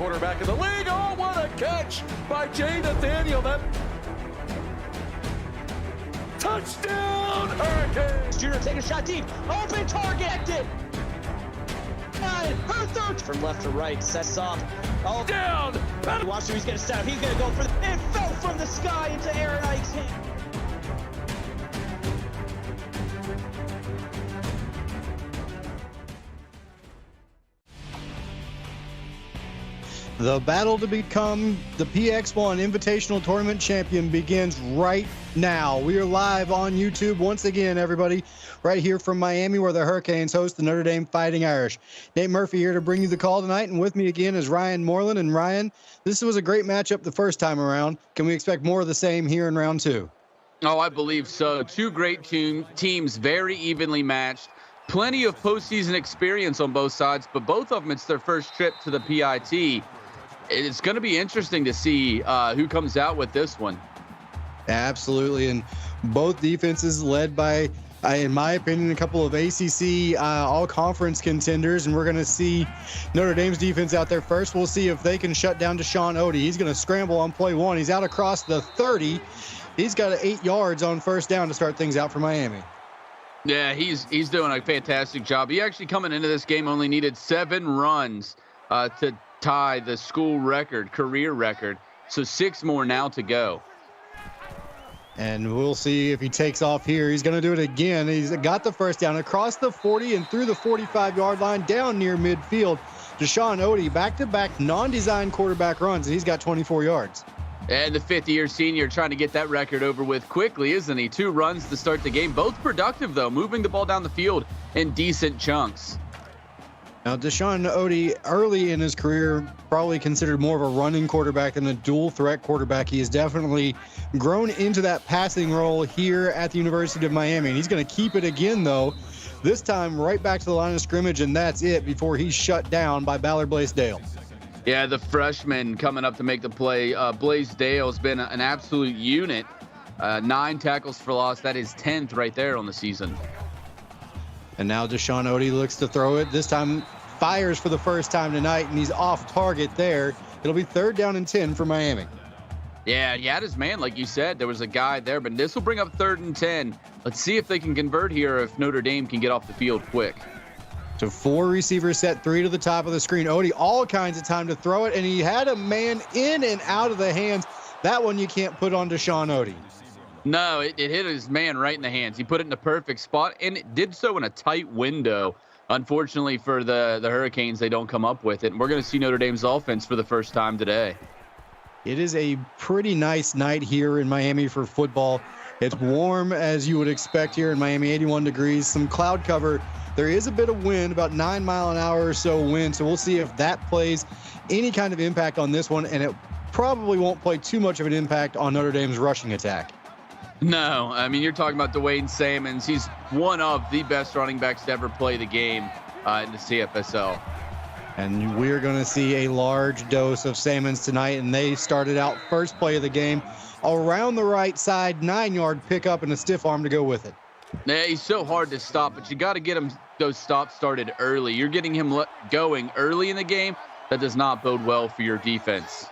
quarterback in the league. Oh, what a catch by Jay Nathaniel. That touchdown, Hurricanes. Junior take a shot deep. Open target. Her third from left to right. Sets up. Oh, Down. watch who he's going to set up. He's going to go for it. Fell from the sky into Aaron Ike's hand. The battle to become the PX1 Invitational Tournament champion begins right now. We are live on YouTube once again, everybody, right here from Miami, where the Hurricanes host the Notre Dame Fighting Irish. Nate Murphy here to bring you the call tonight, and with me again is Ryan Moreland. And Ryan, this was a great matchup the first time around. Can we expect more of the same here in round two? Oh, I believe so. Two great teams, very evenly matched. Plenty of postseason experience on both sides, but both of them, it's their first trip to the PIT. It's going to be interesting to see who comes out with this one. Absolutely, and both defenses led by, in my opinion, a couple of ACC all-conference contenders, and we're going to see Notre Dame's defense out there first. We'll see if they can shut down Deshaun Odie. He's going to scramble on play one. He's out across the 30. He's got 8 yards on first down to start things out for Miami. Yeah, he's doing a fantastic job. He actually, coming into this game, only needed 7 runs to tie the school record, career record. So 6 more now to go. And we'll see if he takes off here. He's going to do it again. He's got the first down across the 40 and through the 45-yard line down near midfield. Deshaun Odie, back-to-back non-designed quarterback runs, and he's got 24 yards. And the 50-year senior trying to get that record over with quickly, isn't he? 2 runs to start the game. Both productive, though, moving the ball down the field in decent chunks. Now, Deshaun Odie, early in his career, probably considered more of a running quarterback than a dual-threat quarterback. He has definitely grown into that passing role here at the University of Miami, and he's going to keep it again, though, this time right back to the line of scrimmage, and that's it before he's shut down by Ballard Blaisdell. Yeah, the freshman coming up to make the play. Blaisdell has been an absolute unit. 9 tackles for loss. That is 10th right there on the season. And now Deshaun Odie looks to throw it. This time fires for the first time tonight, and he's off target there. It'll be 3rd down and 10 for Miami. Yeah, he had his man, like you said. There was a guy there, but this will bring up 3rd and 10. Let's see if they can convert here, if Notre Dame can get off the field quick. So 4 receivers set, 3 to the top of the screen. Odie, all kinds of time to throw it, and he had a man in and out of the hands. That one you can't put on Deshaun Odie. No, it hit his man right in the hands. He put it in the perfect spot, and it did so in a tight window. Unfortunately for the Hurricanes, they don't come up with it. And we're going to see Notre Dame's offense for the first time today. It is a pretty nice night here in Miami for football. It's warm, as you would expect here in Miami, 81 degrees, some cloud cover. There is a bit of wind, about 9 mile an hour or so wind, so we'll see if that plays any kind of impact on this one, and it probably won't play too much of an impact on Notre Dame's rushing attack. No, I mean, you're talking about Dwayne Salmons. He's one of the best running backs to ever play the game in the CFSL. And we're going to see a large dose of Salmons tonight, and they started out first play of the game around the right side, 9-yard pickup and a stiff arm to go with it. Yeah, he's so hard to stop, but you got to get him those stops started early. You're getting him going early in the game. That does not bode well for your defense.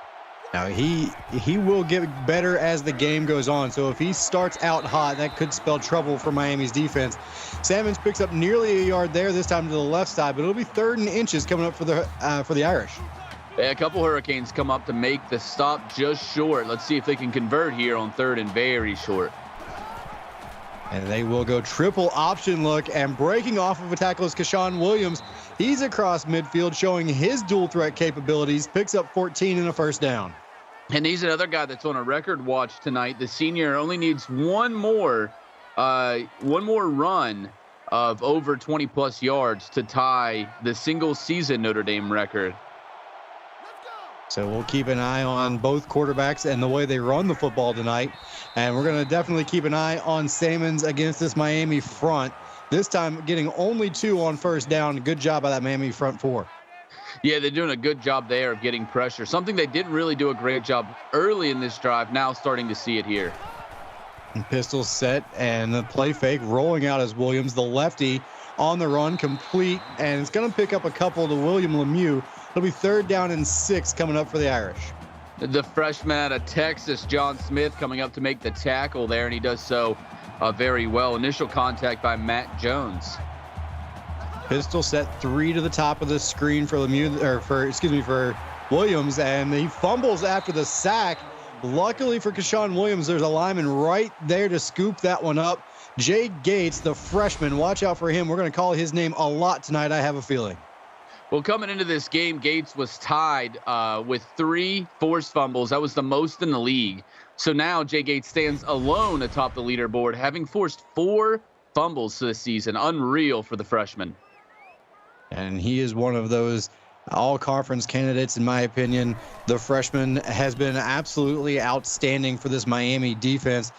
Now, he will get better as the game goes on, so if he starts out hot, that could spell trouble for Miami's defense. Salmons picks up nearly a yard there, this time to the left side, but it'll be 3rd and inches coming up for the Irish. Yeah, a couple Hurricanes come up to make the stop just short. Let's see if they can convert here on 3rd and very short. And they will go triple option look, and breaking off of a tackle is Kashawn Williams. He's across midfield showing his dual threat capabilities, picks up 14 and a first down. And he's another guy that's on a record watch tonight. The senior only needs one more run of over 20-plus yards to tie the single season Notre Dame record. So we'll keep an eye on both quarterbacks and the way they run the football tonight. And we're going to definitely keep an eye on Salmons against this Miami front. This time getting only 2 on first down. Good job by that Miami front 4. Yeah, they're doing a good job there of getting pressure. Something they didn't really do a great job early in this drive. Now starting to see it here. And pistol set and the play fake rolling out as Williams, the lefty, on the run, complete. And it's going to pick up a couple to William Lemieux It'll be 3rd down and 6 coming up for the Irish. The freshman out of Texas, John Smith, coming up to make the tackle there, and he does so very well. Initial contact by Matt Jones. Pistol set 3 to the top of the screen for for Williams, and he fumbles after the sack. Luckily for Keshawn Williams, there's a lineman right there to scoop that one up. Jay Gates, the freshman, watch out for him. We're going to call his name a lot tonight, I have a feeling. Well, coming into this game, Gates was tied with 3 forced fumbles. That was the most in the league. So now Jay Gates stands alone atop the leaderboard, having forced 4 fumbles this season. Unreal for the freshman. And he is one of those all-conference candidates, in my opinion. The freshman has been absolutely outstanding for this Miami defense.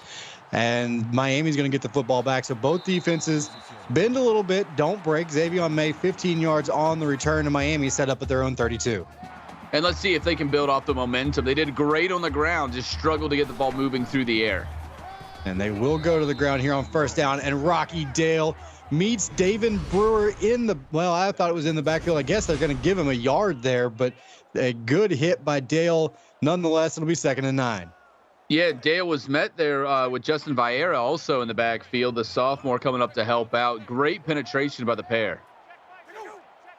And Miami's going to get the football back. So both defenses bend a little bit, don't break. Xavier May, 15 yards on the return, and Miami set up at their own 32. And let's see if they can build off the momentum. They did great on the ground, just struggled to get the ball moving through the air. And they will go to the ground here on 1st down, and Rocky Dale meets David Brewer in the, well, I thought it was in the backfield. I guess they're going to give him a yard there, but a good hit by Dale. Nonetheless, it'll be 2nd and 9. Yeah, Dale was met there with Justin Vieira also in the backfield, the sophomore coming up to help out. Great penetration by the pair.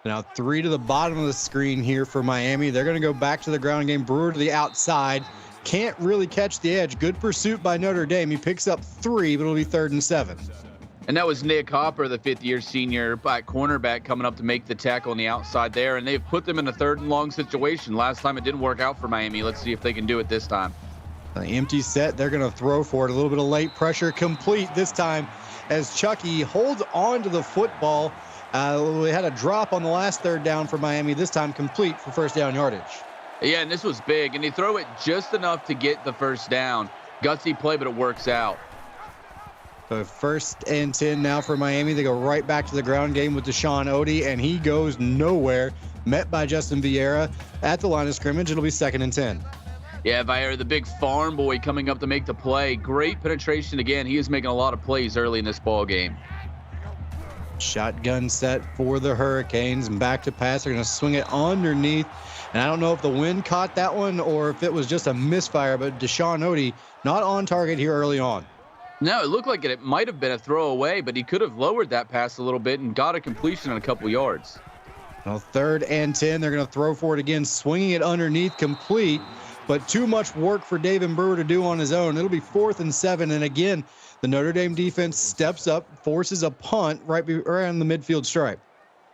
Now 3 to the bottom of the screen here for Miami. They're going to go back to the ground game. Brewer to the outside. Can't really catch the edge. Good pursuit by Notre Dame. He picks up 3, but it'll be 3rd and 7. And that was Nick Hopper, the 5th-year senior black cornerback, coming up to make the tackle on the outside there. And they've put them in a 3rd and long situation. Last time it didn't work out for Miami. Let's see if they can do it this time. An empty set. They're going to throw for it. A little bit of late pressure. Complete this time as Chucky holds on to the football. We had a drop on the last 3rd down for Miami. This time complete for 1st down yardage. Yeah, and this was big. And they throw it just enough to get the 1st down. Gutsy play, but it works out. So 1st and 10 now for Miami. They go right back to the ground game with Deshaun Odie, and he goes nowhere. Met by Justin Vieira at the line of scrimmage. It'll be 2nd and 10. Yeah, Vieira, the big farm boy, coming up to make the play. Great penetration again. He is making a lot of plays early in this ball game. Shotgun set for the Hurricanes, and back to pass. They're going to swing it underneath. And I don't know if the wind caught that one or if it was just a misfire, but Deshaun Odie not on target here early on. No, it looked like it might have been a throwaway, but he could have lowered that pass a little bit and got a completion on a couple yards. Now 3rd and 10. They're going to throw for it again, swinging it underneath, complete. But too much work for David Brewer to do on his own. It'll be 4th and 7. And again, the Notre Dame defense steps up, forces a punt right around the midfield stripe.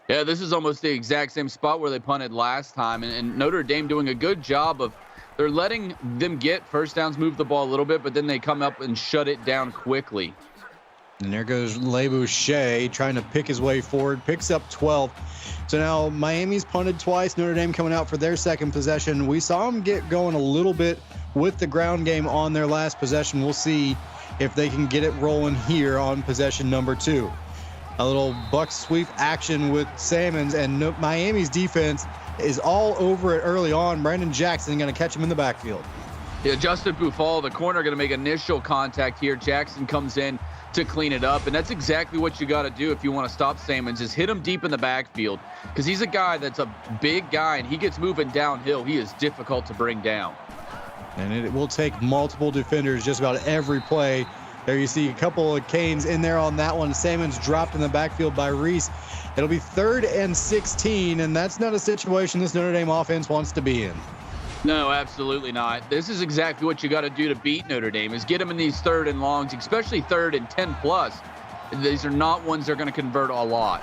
Yeah, this is almost the exact same spot where they punted last time. And Notre Dame doing a good job of, they're letting them get 1st downs, move the ball a little bit, but then they come up and shut it down quickly. And there goes LeBoucher trying to pick his way forward, picks up 12. So now Miami's punted twice. Notre Dame coming out for their 2nd possession. We saw them get going a little bit with the ground game on their last possession. We'll see if they can get it rolling here on possession number 2. A little buck sweep action with Salmons, and Miami's defense is all over it early on. Brandon Jackson going to catch him in the backfield. Yeah, Justin Bufal, the corner, going to make initial contact here. Jackson comes in to clean it up, and that's exactly what you got to do if you want to stop Salmons, is hit him deep in the backfield, because he's a guy that's a big guy, and he gets moving downhill. He is difficult to bring down. And it will take multiple defenders just about every play. There you see a couple of Canes in there on that one. Salmons dropped in the backfield by Reese. It'll be 3rd and 16, and that's not a situation this Notre Dame offense wants to be in. No, absolutely not. This is exactly what you got to do to beat Notre Dame, is get them in these 3rd and longs, especially 3rd and 10 plus. These are not ones they're going to convert a lot.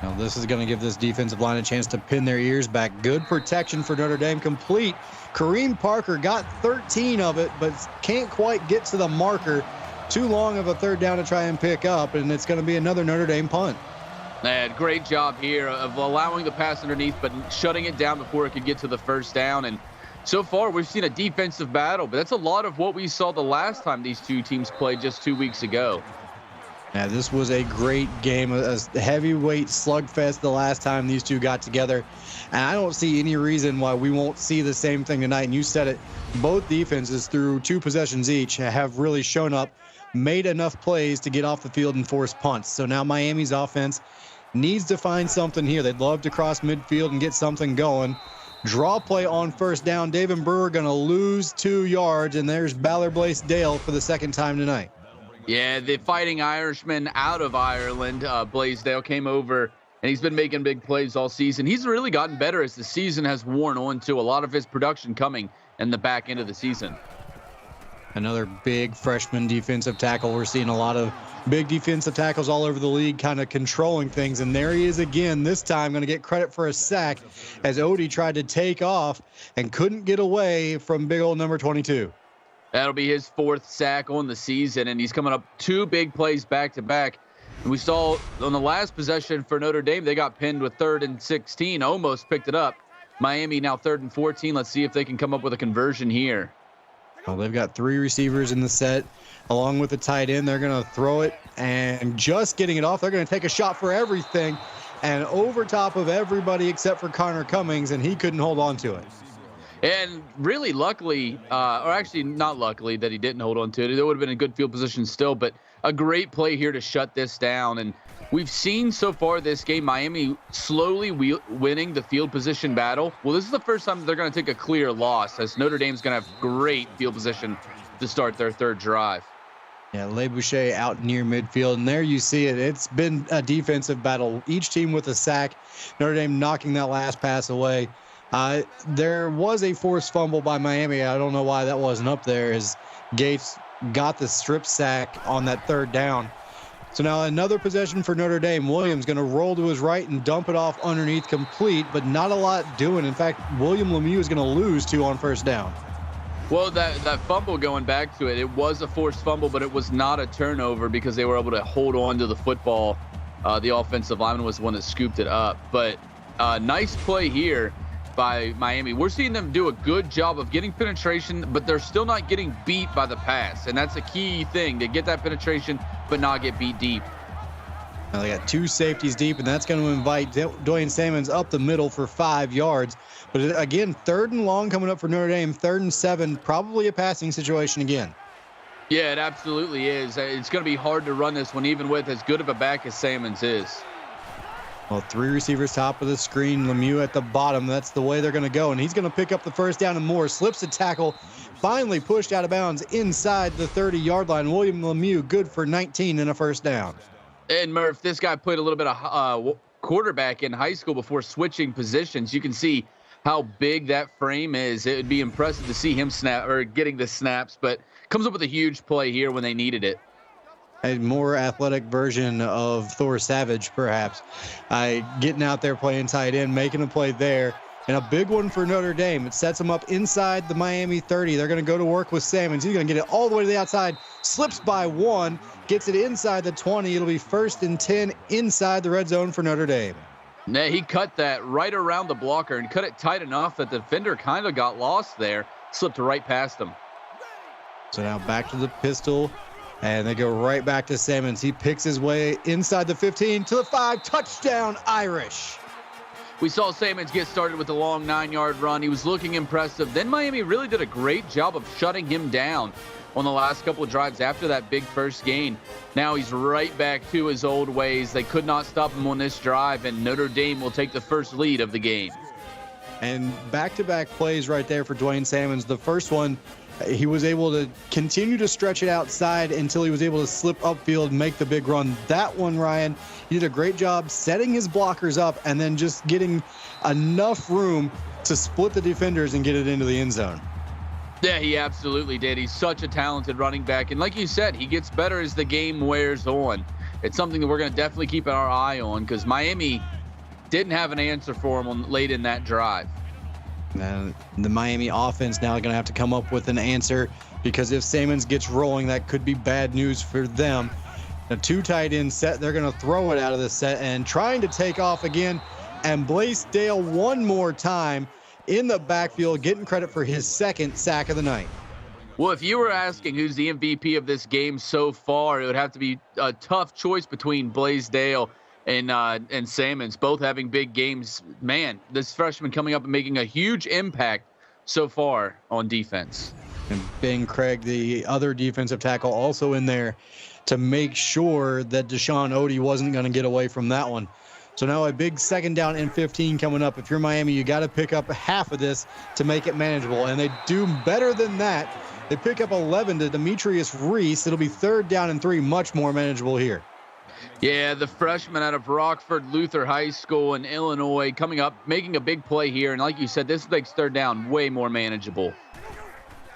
Now this is going to give this defensive line a chance to pin their ears back. Good protection for Notre Dame, complete. Kareem Parker got 13 of it, but can't quite get to the marker. Too long of a 3rd down to try and pick up, and it's going to be another Notre Dame punt. Man, great job here of allowing the pass underneath, but shutting it down before it could get to the 1st down. And so far, we've seen a defensive battle, but that's a lot of what we saw the last time these two teams played just 2 weeks ago. Now, this was a great game, a heavyweight slugfest the last time these two got together. And I don't see any reason why we won't see the same thing tonight. And you said it, both defenses through 2 possessions each have really shown up, made enough plays to get off the field and force punts. So now Miami's offense needs to find something here. They'd love to cross midfield and get something going. Draw play on first down. David Brewer going to lose 2 yards, and there's Ballard Blaisdell for the second time tonight. Yeah, the Fighting Irishman out of Ireland, Blaisdell, came over, and he's been making big plays all season. He's really gotten better as the season has worn on, to a lot of his production coming in the back end of the season. Another big freshman defensive tackle. We're seeing a lot of big defensive tackles all over the league kind of controlling things. And there he is again, this time going to get credit for a sack as Odie tried to take off and couldn't get away from big old number 22. That'll be his 4th sack on the season, and he's coming up 2 big plays back-to-back. And we saw on the last possession for Notre Dame, they got pinned with 3rd and 16, almost picked it up. Miami now 3rd and 14. Let's see if they can come up with a conversion here. Well, they've got 3 receivers in the set, along with the tight end. They're going to throw it, and just getting it off, they're going to take a shot for everything, and over top of everybody except for Connor Cummings, and he couldn't hold on to it. And really luckily, or actually not luckily that he didn't hold on to it. It would have been a good field position still, but a great play here to shut this down. And we've seen so far this game, Miami slowly winning the field position battle. Well, this is the first time they're going to take a clear loss, as Notre Dame's going to have great field position to start their 3rd drive. Yeah, LeBoucher out near midfield, and there you see it. It's been a defensive battle. Each team with a sack. Notre Dame knocking that last pass away. There was a forced fumble by Miami. I don't know why that wasn't up there, as Gates got the strip sack on that 3rd down. So now another possession for Notre Dame. Williams going to roll to his right and dump it off underneath, complete, but not a lot doing. In fact, William Lemieux is going to lose 2 on first down. Well, that fumble, going back to it, it was a forced fumble, but it was not a turnover because they were able to hold on to the football. The offensive lineman was the one that scooped it up. But nice play here by Miami. We're seeing them do a good job of getting penetration, but they're still not getting beat by the pass. And that's a key thing, to get that penetration but not get beat deep. Now they got 2 safeties deep, and that's going to invite Dwayne Salmons up the middle for 5 yards. But again, 3rd and long coming up for Notre Dame, 3rd and 7, probably a passing situation again. Yeah, it absolutely is. It's going to be hard to run this one, even with as good of a back as Salmons is. Well, 3 receivers top of the screen, Lemieux at the bottom. That's the way they're going to go, and he's going to pick up the first down and more. Slips a tackle, finally pushed out of bounds inside the 30-yard line. William Lemieux good for 19 and a first down. And Murph, this guy played a little bit of quarterback in high school before switching positions. You can see how big that frame is. It would be impressive to see him getting the snaps, but comes up with a huge play here when they needed it. A more athletic version of Thor Savage, perhaps. Getting out there playing tight end, making a play there. And a big one for Notre Dame. It sets them up inside the Miami 30. They're going to go to work with Salmons. He's going to get it all the way to the outside. Slips by 1. Gets it inside the 20. It'll be 1st and 10 inside the red zone for Notre Dame. Nah, he cut that right around the blocker and cut it tight enough that the defender kind of got lost there. Slipped right past him. So now back to the pistol. And they go right back to Salmons. He picks his way inside the 15 to the 5. Touchdown, Irish. We saw Salmons get started with a long 9-yard run. He was looking impressive. Then Miami really did a great job of shutting him down on the last couple of drives after that big first gain. Now he's right back to his old ways. They could not stop him on this drive, and Notre Dame will take the first lead of the game. And back-to-back plays right there for Dwayne Salmons. The first one, he was able to continue to stretch it outside until he was able to slip upfield and make the big run. That one, Ryan, he did a great job setting his blockers up and then just getting enough room to split the defenders and get it into the end zone. Yeah, he absolutely did. He's such a talented running back. And like you said, he gets better as the game wears on. It's something that we're going to definitely keep our eye on because Miami didn't have an answer for him late in that drive. And the Miami offense now going to have to come up with an answer because if Salmons gets rolling, that could be bad news for them. A 2 tight end set, they're going to throw it out of the set and trying to take off again. And Blaisdell one more time in the backfield, getting credit for his 2nd sack of the night. Well, if you were asking who's the MVP of this game so far, it would have to be a tough choice between Blaisdell and Salmons, both having big games. Man, this freshman coming up and making a huge impact so far on defense. And Ben Craig, the other defensive tackle, also in there to make sure that Deshaun Odie wasn't going to get away from that one. So now a big second down and 15 coming up. If you're Miami, you got to pick up half of this to make it manageable. And they do better than that. They pick up 11 to Demetrius Reese. It'll be 3rd down and 3, much more manageable here. Yeah, the freshman out of Rockford Luther High School in Illinois coming up, making a big play here. And like you said, this makes 3rd down way more manageable.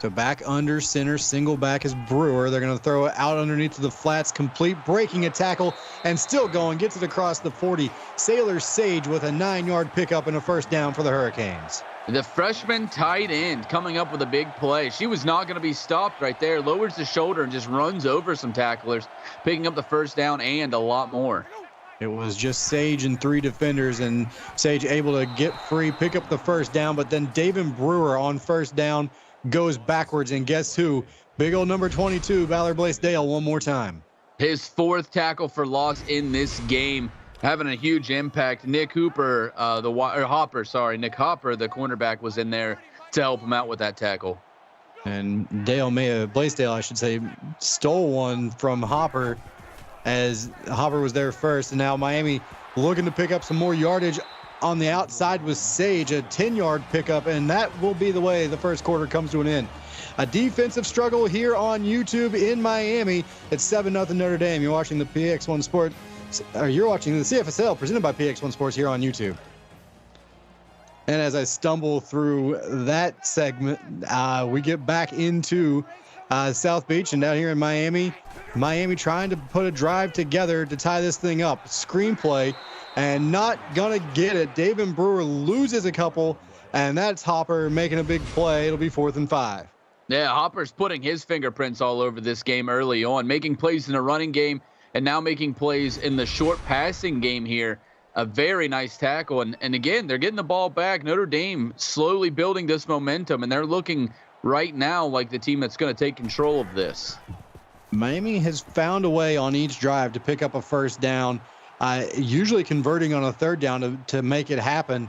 So back under center, single back is Brewer. They're going to throw it out underneath to the flats, complete, breaking a tackle, and still going, gets it across the 40. Sailor Sage with a 9-yard pickup and a 1st down for the Hurricanes. The freshman tight end coming up with a big play. She was not going to be stopped right there. Lowers the shoulder and just runs over some tacklers, picking up the 1st down and a lot more. It was just Sage and 3 defenders, and Sage able to get free, pick up the 1st down, but then David Brewer on 1st down goes backwards, and guess who? Big old number 22, Ballard Blaisdell, one more time. His 4th tackle for loss in this game, having a huge impact. Nick Hopper, the cornerback, was in there to help him out with that tackle. And Blaisdell, I should say, stole one from Hopper as Hopper was there first. And now Miami looking to pick up some more yardage on the outside with Sage, a 10-yard pickup, and that will be the way the first quarter comes to an end. A defensive struggle here on YouTube in Miami. It's 7-0 Notre Dame. You're watching the PX1 Sport, or you're watching the CFSL presented by PX1 Sports here on YouTube. And as I stumble through that segment, we get back into South Beach and down here in Miami. Miami trying to put a drive together to tie this thing up. Screenplay, and not gonna get it. David Brewer loses a couple, and that's Hopper making a big play. It'll be 4th and 5. Yeah, Hopper's putting his fingerprints all over this game early on, making plays in the running game and now making plays in the short passing game here. A very nice tackle. And again, they're getting the ball back. Notre Dame slowly building this momentum, and they're looking right now like the team that's going to take control of this. Miami has found a way on each drive to pick up a 1st down, usually converting on a 3rd down to make it happen.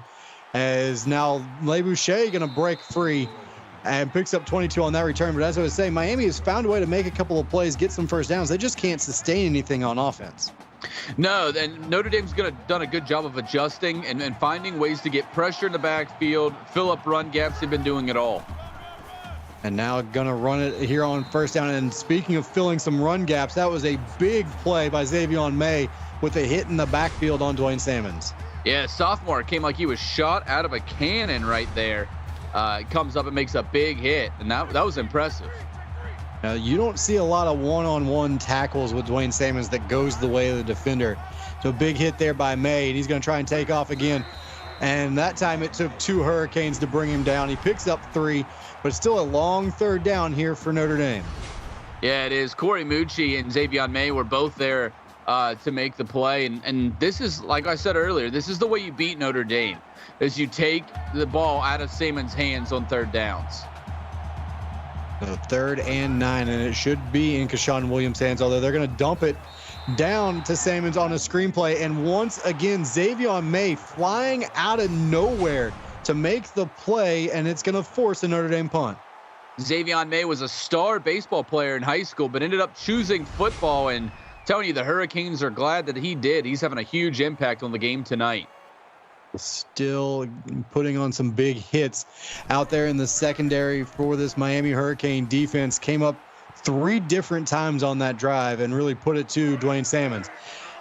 As now LeBoucher going to break free and picks up 22 on that return. But as I was saying, Miami has found a way to make a couple of plays, get some 1st downs. They just can't sustain anything on offense. No, and Notre Dame's done a good job of adjusting and finding ways to get pressure in the backfield, fill up run gaps. They've been doing it all. And now going to run it here on 1st down. And speaking of filling some run gaps, that was a big play by Xavier May with a hit in the backfield on Dwayne Salmons. Yeah, sophomore came like he was shot out of a cannon right there. Comes up and makes a big hit, and that was impressive. Now, you don't see a lot of one-on-one tackles with Dwayne Salmons that goes the way of the defender. So a big hit there by May, and he's going to try and take off again. And that time it took 2 Hurricanes to bring him down. He picks up 3, but it's still a long 3rd down here for Notre Dame. Yeah, it is. Corey Mucci and Xavier May were both there to make the play. And this is, like I said earlier, this is the way you beat Notre Dame, is you take the ball out of Salmons' hands on 3rd downs. So 3rd and 9, and it should be in Kashawn Williams' hands, although they're going to dump it down to Salmons on a screenplay. And once again, Xavier May flying out of nowhere to make the play, and it's going to force a Notre Dame punt. Xavier May was a star baseball player in high school, but ended up choosing football, and telling you the Hurricanes are glad that he did. He's having a huge impact on the game tonight. Still putting on some big hits out there in the secondary for this Miami Hurricane defense. Came up 3 different times on that drive and really put it to Dwayne Salmons.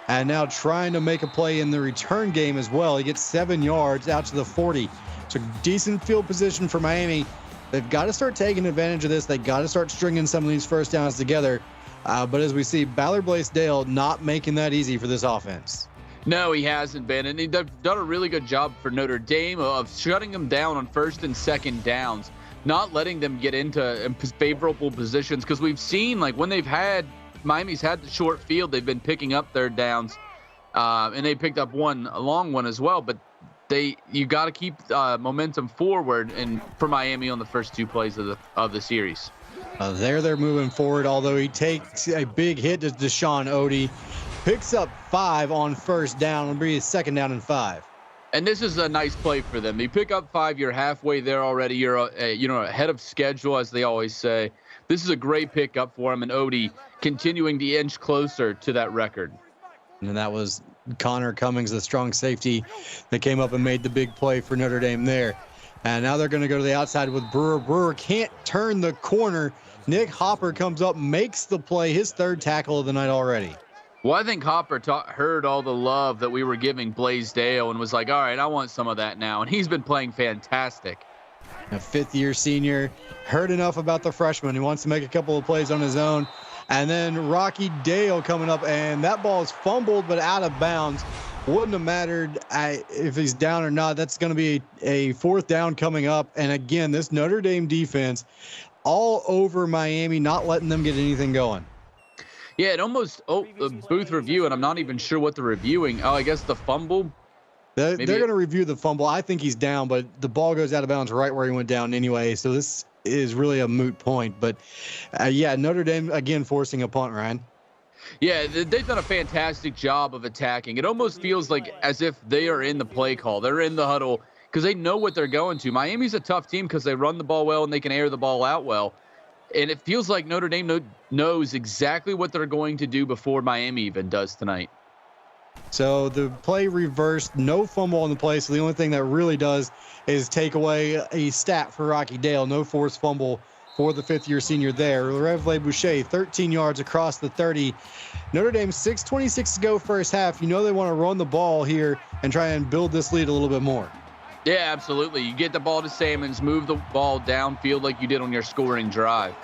And now trying to make a play in the return game as well. He gets 7 yards out to the 40. So decent field position for Miami. They've got to start taking advantage of this. They got to start stringing some of these 1st downs together. But as we see, Ballard Blaisdell not making that easy for this offense. No, he hasn't been, and they've done a really good job for Notre Dame of shutting them down on 1st and 2nd downs, not letting them get into favorable positions, because we've seen, like, when Miami's had the short field, they've been picking up 3rd downs, and they picked up a long one as well, but you got to keep momentum forward and for Miami on the first 2 plays of the series. They're moving forward, although he takes a big hit to Deshaun Odie. Picks up 5 on 1st down. It'll be 2nd down and 5. And this is a nice play for them. You pick up 5, you're halfway there already. You're ahead of schedule, as they always say. This is a great pickup for him, and Odie continuing to inch closer to that record. And that was Connor Cummings, the strong safety that came up and made the big play for Notre Dame there. And now they're going to go to the outside with Brewer. Brewer can't turn the corner. Nick Hopper comes up, makes the play, his third tackle of the night already. Well, I think Hopper heard all the love that we were giving Blaisdell and was like, all right, I want some of that now. And he's been playing fantastic. A fifth-year senior, heard enough about the freshman. He wants to make a couple of plays on his own. And then Rocky Dale coming up, and that ball is fumbled but out of bounds. Wouldn't have mattered if he's down or not. That's going to be a fourth down coming up. And again, this Notre Dame defense all over Miami, not letting them get anything going. Yeah, it almost, booth review, and I'm not even sure what they're reviewing. Oh, I guess the fumble. They're going to review the fumble. I think he's down, but the ball goes out of bounds right where he went down anyway. So this is really a moot point. But, yeah, Notre Dame, again, forcing a punt, Ryan. Yeah, they've done a fantastic job of attacking. It almost feels like as if they are in the play call. They're in the huddle because they know what they're going to. Miami's a tough team because they run the ball well and they can air the ball out well. And it feels like Notre Dame knows exactly what they're going to do before Miami even does tonight. So the play reversed, no fumble on the play. So the only thing that really does is take away a stat for Rocky Dale. No forced fumble for the fifth-year senior there. Revle Boucher, 13 yards across the 30. Notre Dame, 6:26 to go first half. You know they want to run the ball here and try and build this lead a little bit more. Yeah, absolutely. You get the ball to Salmons, move the ball downfield like you did on your scoring drive.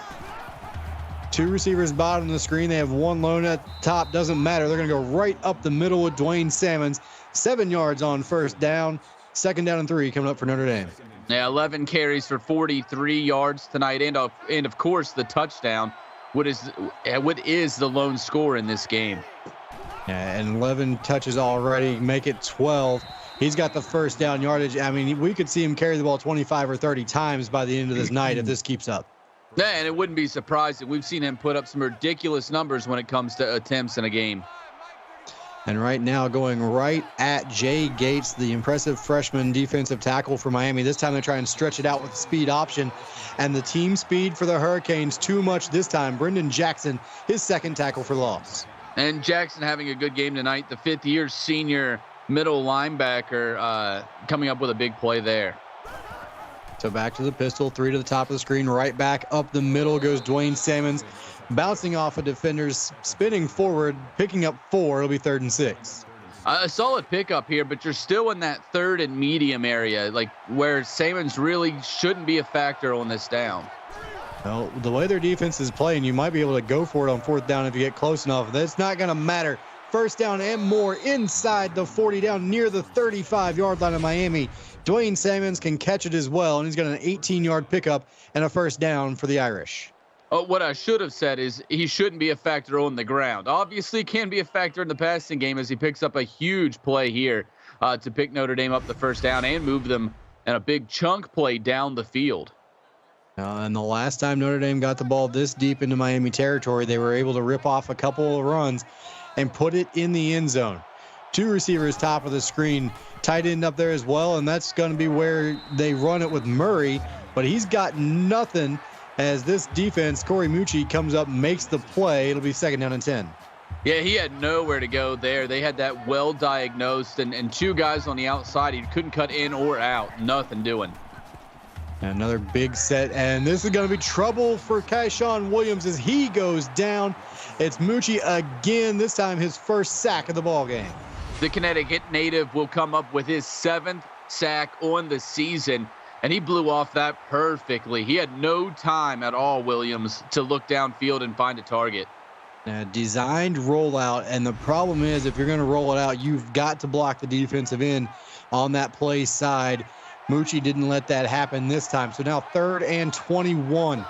Two receivers bottom of the screen. They have one lone at the top. Doesn't matter. They're going to go right up the middle with Dwayne Salmons. 7 yards on first down. Second down and 3 coming up for Notre Dame. Yeah, 11 carries for 43 yards tonight. And of course, the touchdown. What is the lone score in this game? Yeah, and 11 touches already. Make it 12. He's got the first down yardage. I mean, we could see him carry the ball 25 or 30 times by the end of this night if this keeps up. Yeah, and it wouldn't be surprising. We've seen him put up some ridiculous numbers when it comes to attempts in a game. And right now going right at Jay Gates, the impressive freshman defensive tackle for Miami. This time they try and stretch it out with the speed option. And the team speed for the Hurricanes too much this time. Brendan Jackson, his second tackle for loss. And Jackson having a good game tonight. The fifth-year senior middle linebacker coming up with a big play there. So back to the pistol, 3 to the top of the screen, right back up the middle goes Dwayne Salmons, bouncing off of defenders, spinning forward, picking up 4. It'll be 3rd and 6. A solid pickup here, but you're still in that third and medium area, like where Salmons really shouldn't be a factor on this down. Well, the way their defense is playing, you might be able to go for it on 4th down if you get close enough. That's not going to matter. First down and more inside the 40, down near the 35-yard line of Miami. Dwayne Salmons can catch it as well, and he's got an 18-yard pickup and a first down for the Irish. Oh, what I should have said is he shouldn't be a factor on the ground. Obviously can be a factor in the passing game as he picks up a huge play here to pick Notre Dame up the first down and move them in a big chunk play down the field. And the last time Notre Dame got the ball this deep into Miami territory, they were able to rip off a couple of runs and put it in the end zone. 2 receivers top of the screen, tight end up there as well, and that's going to be where they run it with Murray, but he's got nothing as this defense, Corey Mucci, comes up, makes the play. It'll be 2nd down and 10. Yeah, he had nowhere to go there. They had that well diagnosed and 2 guys on the outside. He couldn't cut in or out. Nothing doing. Another big set, and this is going to be trouble for Kyshawn Williams as he goes down. It's Mucci again, this time his first sack of the ball game. The Connecticut native will come up with his 7th sack on the season, and he blew off that perfectly. He had no time at all, Williams, to look downfield and find a target. Designed rollout, and the problem is if you're going to roll it out, you've got to block the defensive end on that play side. Mucci didn't let that happen this time. So now 3rd and 21.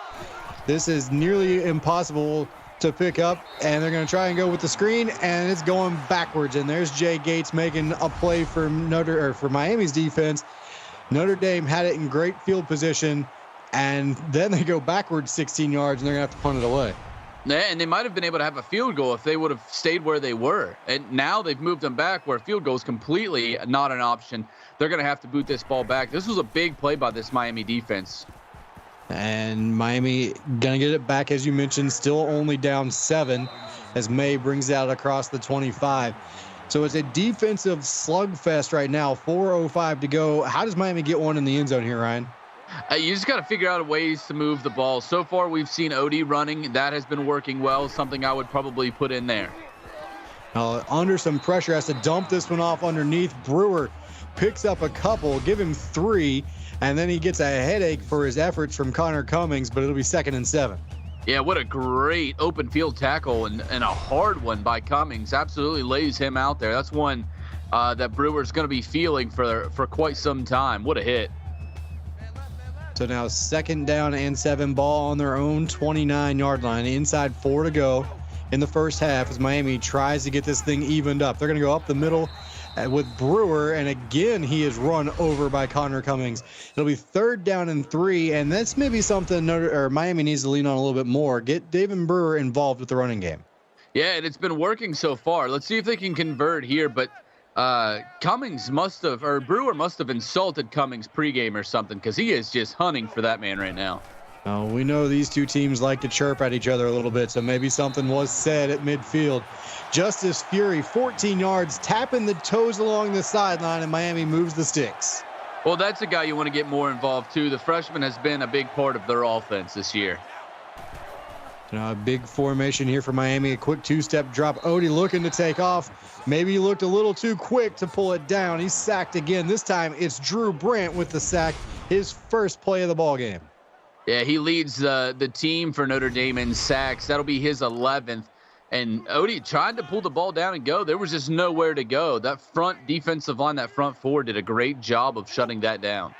This is nearly impossible to pick up, and they're going to try and go with the screen, and it's going backwards. And there's Jay Gates making a play for Miami's defense. Notre Dame had it in great field position, and then they go backwards 16 yards, and they're going to have to punt it away. Yeah, and they might have been able to have a field goal if they would have stayed where they were. And now they've moved them back where field goal is completely not an option. They're going to have to boot this ball back. This was a big play by this Miami defense. And Miami going to get it back, as you mentioned, still only down 7 as May brings it out across the 25. So it's a defensive slugfest right now. 4:05 to go. How does Miami get one in the end zone here, Ryan? You just got to figure out ways to move the ball. So far, we've seen Odie running. That has been working well, something I would probably put in there. Under some pressure, has to dump this one off underneath. Brewer picks up a couple, give him 3, and then he gets a headache for his efforts from Connor Cummings, but it'll be 2nd and 7. Yeah, what a great open field tackle and a hard one by Cummings. Absolutely lays him out there. That's one that Brewer's going to be feeling for quite some time. What a hit. So now 2nd down and 7, ball on their own 29-yard line. Inside 4 to go in the first half as Miami tries to get this thing evened up. They're going to go up the middle with Brewer, and again, he is run over by Connor Cummings. It'll be 3rd down and 3, and that's maybe something Miami needs to lean on a little bit more. Get David Brewer involved with the running game. Yeah, and it's been working so far. Let's see if they can convert here, but Brewer must have insulted Cummings pregame or something, because he is just hunting for that man right now. We know these two teams like to chirp at each other a little bit, so maybe something was said at midfield. Justice Fury, 14 yards, tapping the toes along the sideline, and Miami moves the sticks. Well, that's a guy you want to get more involved, too. The freshman has been a big part of their offense this year. A big formation here for Miami. A quick 2-step drop. Odie looking to take off. Maybe he looked a little too quick to pull it down. He's sacked again. This time it's Drew Brandt with the sack, his first play of the ball game. Yeah, he leads the team for Notre Dame in sacks. That'll be his 11th. And Odie tried to pull the ball down and go. There was just nowhere to go. That front defensive line, that front four, did a great job of shutting that down.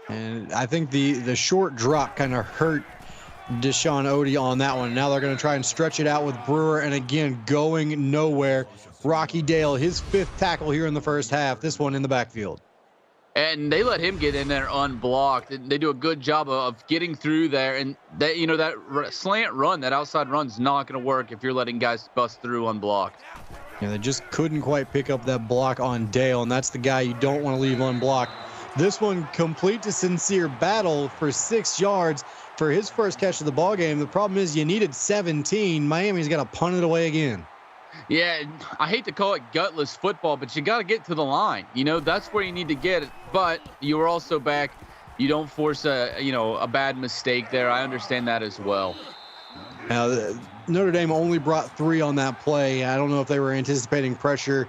And I think the short drop kind of hurt Deshaun Odie on that one. Now they're going to try and stretch it out with Brewer, and again, going nowhere. Rocky Dale, his 5th tackle here in the first half. This one in the backfield. And they let him get in there unblocked. They do a good job of getting through there. And that, that slant run, that outside run is not going to work if you're letting guys bust through unblocked. Yeah, they just couldn't quite pick up that block on Dale, and that's the guy you don't want to leave unblocked. This one complete to Sincere Battle for 6 yards for his first catch of the ball game. The problem is you needed 17. Miami's got to punt it away again. Yeah, I hate to call it gutless football, but you got to get to the line. That's where you need to get it. But you were also back. You don't force a bad mistake there. I understand that as well. Now, Notre Dame only brought 3 on that play. I don't know if they were anticipating pressure.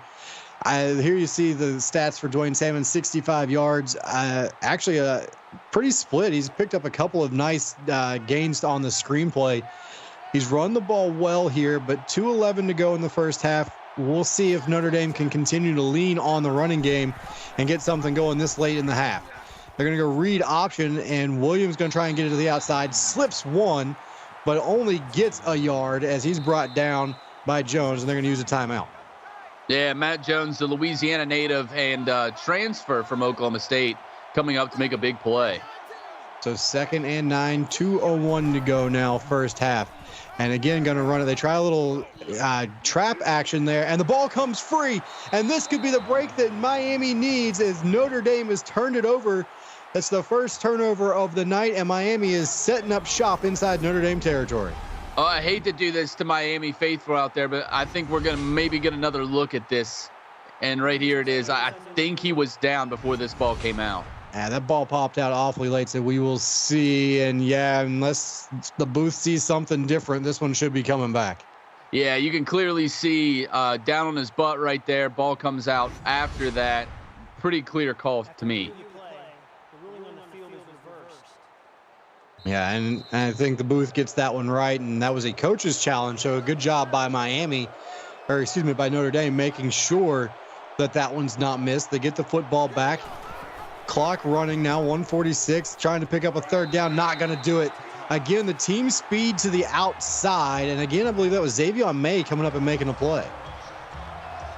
Here you see the stats for Dwayne Salmon, 65 yards. Actually, pretty split. He's picked up a couple of nice gains on the screenplay. He's run the ball well here, but 2:11 to go in the first half. We'll see if Notre Dame can continue to lean on the running game and get something going this late in the half. They're going to go read option, and Williams going to try and get it to the outside. Slips 1, but only gets a yard as he's brought down by Jones, and they're going to use a timeout. Yeah, Matt Jones, the Louisiana native and transfer from Oklahoma State, coming up to make a big play. So 2nd and 9, 2:01 to go now, first half. And again, going to run it. They try a little trap action there, and the ball comes free. And this could be the break that Miami needs as Notre Dame has turned it over. That's the first turnover of the night, and Miami is setting up shop inside Notre Dame territory. Oh, I hate to do this to Miami faithful out there, but I think we're going to maybe get another look at this. And right here it is. I think he was down before this ball came out. Yeah, that ball popped out awfully late, so we will see. And, yeah, unless the booth sees something different, this one should be coming back. Yeah, you can clearly see down on his butt right there. Ball comes out after that. Pretty clear call to me. Yeah, and I think the booth gets that one right, and that was a coach's challenge, so a good job by by Notre Dame, making sure that that one's not missed. They get the football back. Clock running now, 1:46, trying to pick up a 3rd down, not going to do it. Again, the team speed to the outside, and again, I believe that was Xavier May coming up and making a play.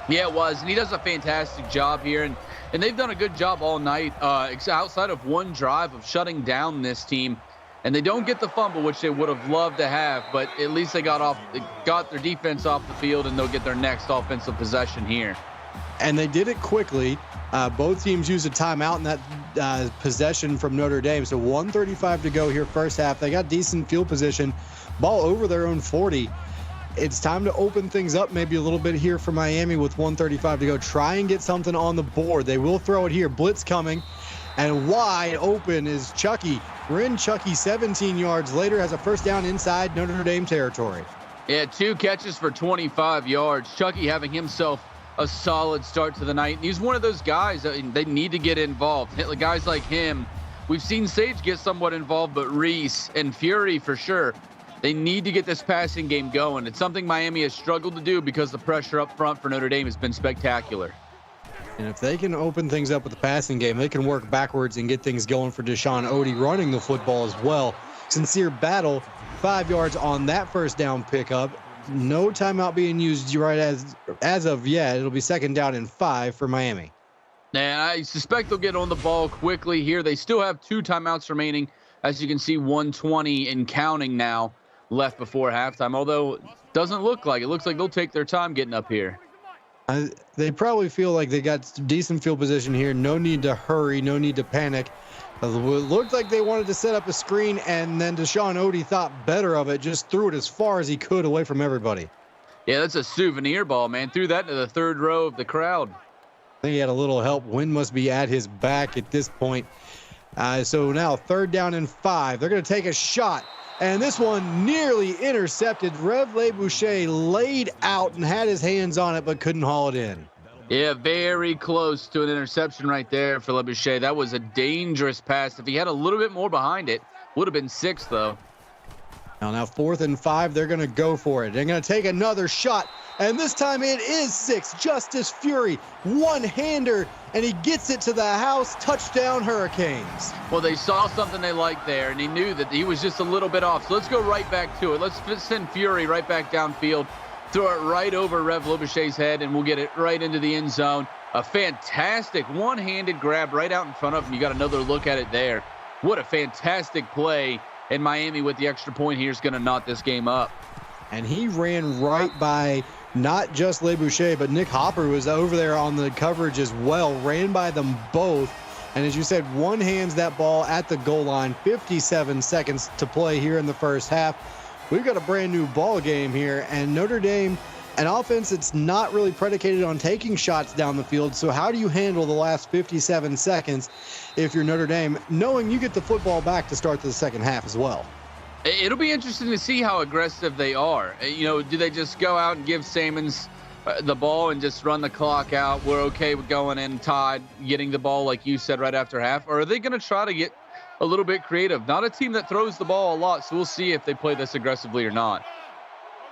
Yeah, it was, and he does a fantastic job here, and they've done a good job all night, outside of one drive of shutting down this team. And they don't get the fumble, which they would have loved to have, but at least they got their defense off the field, and they'll get their next offensive possession here. And they did it quickly. Both teams used a timeout in that possession from Notre Dame. So 1:35 to go here first half. They got decent field position. Ball over their own 40. it's time to open things up maybe a little bit here for Miami with 1:35 to go. Try and get something on the board. They will throw it here. Blitz coming. And wide open is Chucky. Chucky 17 yards later has a first down inside Notre Dame territory. Yeah, 2 catches for 25 yards. Chucky having himself a solid start to the night. He's one of those guys that they need to get involved. Guys like him, we've seen Sage get somewhat involved, but Reese and Fury for sure. They need to get this passing game going. It's something Miami has struggled to do because the pressure up front for Notre Dame has been spectacular. And if they can open things up with the passing game, they can work backwards and get things going for Deshaun Odie running the football as well. Sincere battle, 5 yards on that first down pickup. No timeout being used right as of yet. It'll be 2nd down and 5 for Miami. And I suspect they'll get on the ball quickly here. They still have 2 timeouts remaining. As you can see, 1:20 and counting now left before halftime. Although it doesn't look like it. Looks like they'll take their time getting up here. They probably feel like they got decent field position here. No need to hurry. No need to panic. It looked like they wanted to set up a screen, and then Deshaun Odie thought better of it. Just threw it as far as he could away from everybody. Yeah, that's a souvenir ball, man. Threw that into the 3rd row of the crowd. I think he had a little help. Wind must be at his back at this point. So now 3rd down and 5. They're going to take a shot. And this one nearly intercepted. Rev LeBoucher laid out and had his hands on it, but couldn't haul it in. Yeah, very close to an interception right there for LeBoucher. That was a dangerous pass. If he had a little bit more behind it, would have been 6, though. Now 4th and 5, they're going to go for it. They're going to take another shot, and this time it is 6. Justice Fury, one-hander, and he gets it to the house. Touchdown, Hurricanes. Well, they saw something they liked there, and he knew that he was just a little bit off. So let's go right back to it. Let's send Fury right back downfield, throw it right over Rev LeBoucher's head, and we'll get it right into the end zone. A fantastic one-handed grab right out in front of him. You got another look at it there. What a fantastic play. And Miami with the extra point here is going to knot this game up. And he ran right by not just LeBoucher, but Nick Hopper was over there on the coverage as well. Ran by them both. And as you said, one hands that ball at the goal line. 57 seconds to play here in the first half. We've got a brand new ball game here. And Notre Dame, an offense that's not really predicated on taking shots down the field. So how do you handle the last 57 seconds if you're Notre Dame, knowing you get the football back to start the second half as well? It'll be interesting to see how aggressive they are. Do they just go out and give Sammons the ball and just run the clock out? We're okay with going in tied, getting the ball, like you said, right after half? Or are they going to try to get a little bit creative? Not a team that throws the ball a lot, so we'll see if they play this aggressively or not.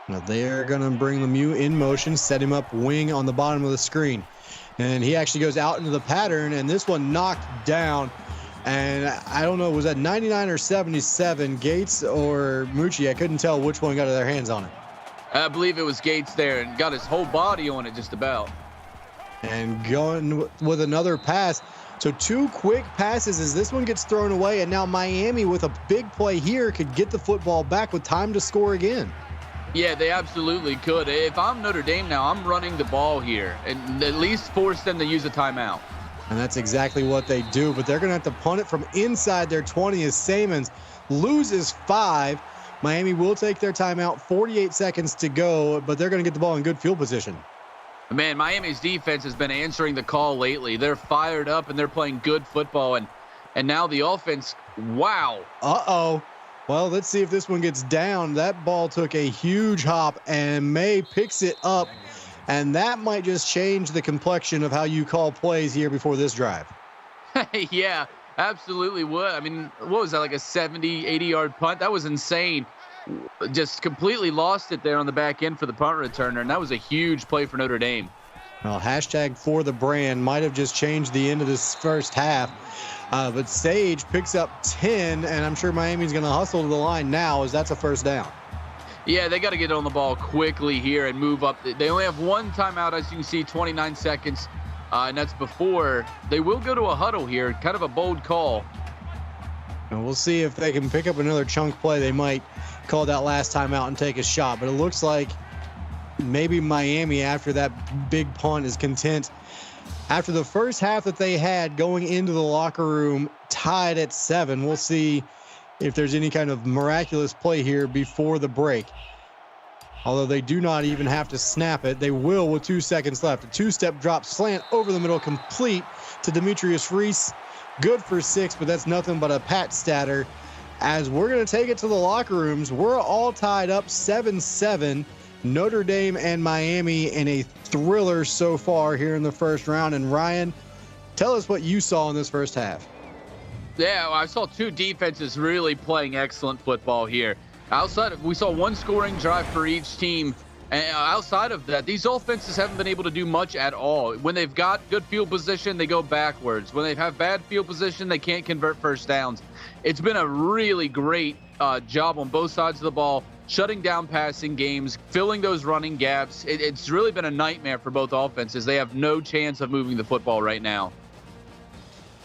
Now they're going to bring Lemieux in motion, set him up wing on the bottom of the screen. And he actually goes out into the pattern, and this one knocked down. And I don't know, was that 99 or 77, Gates or Mucci? I couldn't tell which one got their hands on it. I believe it was Gates there and got his whole body on it just about. And going with another pass. So 2 quick passes as this one gets thrown away. And now Miami with a big play here could get the football back with time to score again. Yeah, they absolutely could. If I'm Notre Dame now, I'm running the ball here and at least force them to use a timeout. And that's exactly what they do. But they're going to have to punt it from inside their 20 as Sammons loses 5. Miami will take their timeout. 48 seconds to go, but they're going to get the ball in good field position. Man, Miami's defense has been answering the call lately. They're fired up and they're playing good football. And now the offense, wow. Uh-oh. Well, let's see if this one gets down. That ball took a huge hop, and May picks it up. And that might just change the complexion of how you call plays here before this drive. Yeah, absolutely would. I mean, what was that, like a 70, 80-yard punt? That was insane. Just completely lost it there on the back end for the punt returner, and that was a huge play for Notre Dame. Well, hashtag for the brand might have just changed the end of this first half. But Sage picks up 10, and I'm sure Miami's going to hustle to the line now as that's a first down. Yeah, they got to get on the ball quickly here and move up. They only have one timeout, as you can see, 29 seconds, and that's before. They will go to a huddle here, kind of a bold call. And we'll see if they can pick up another chunk play. They might call that last timeout and take a shot, but it looks like maybe Miami, after that big punt, is content. After the first half that they had going into the locker room tied at 7, we'll see if there's any kind of miraculous play here before the break. Although they do not even have to snap it. They will with 2 seconds left. A two-step drop slant over the middle, complete to Demetrius Reese. Good for 6, but that's nothing but a pat statter. As we're going to take it to the locker rooms, we're all tied up 7-7. Notre Dame and Miami in a thriller so far here in the first round. And Ryan, tell us what you saw in this first half. Yeah, I saw two defenses really playing excellent football here. We saw one scoring drive for each team. And outside of that, these offenses haven't been able to do much at all. When they've got good field position, they go backwards. When they have bad field position, they can't convert first downs. It's been a really great job on both sides of the ball, shutting down passing games, filling those running gaps. It's really been a nightmare for both offenses. They have no chance of moving the football right now.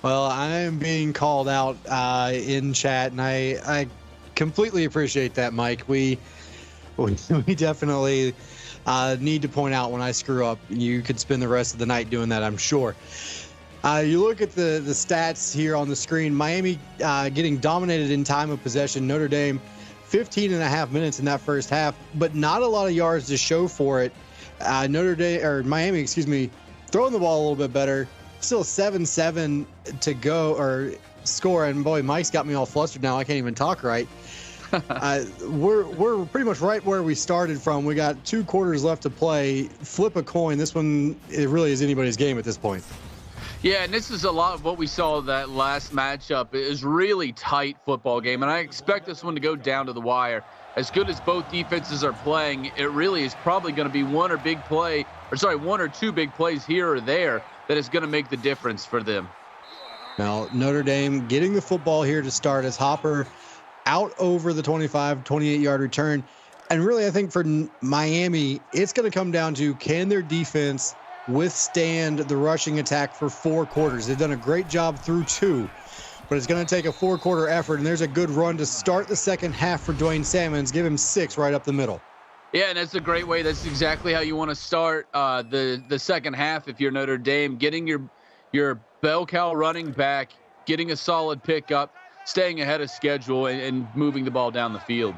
Well, I am being called out in chat, and I completely appreciate that, Mike. We definitely need to point out when I screw up. You could spend the rest of the night doing that, I'm sure. You look at the stats here on the screen. Miami getting dominated in time of possession. Notre Dame 15 and a half minutes in that first half, but not a lot of yards to show for it. Miami, throwing the ball a little bit better. Still 7-7 to go or score. And boy, Mike's got me all flustered now. I can't even talk right. We're pretty much right where we started from. We got 2 quarters left to play. Flip a coin. This one, it really is anybody's game at this point. Yeah, and this is a lot of what we saw that last matchup. It is really tight football game, and I expect this one to go down to the wire. As good as both defenses are playing, it really is probably going to be one or two big plays here or there that is going to make the difference for them. Now, Notre Dame getting the football here to start as Hopper out over the 28-yard return. And really, I think for Miami, it's going to come down to, can their defense withstand the rushing attack for 4 quarters? They've done a great job through 2, but it's going to take a 4-quarter effort, and there's a good run to start the second half for Dwayne Salmons. Give him 6 right up the middle. Yeah, and that's a great way. That's exactly how you want to start the second half if you're Notre Dame, getting your bell cow running back, getting a solid pickup, staying ahead of schedule, and moving the ball down the field.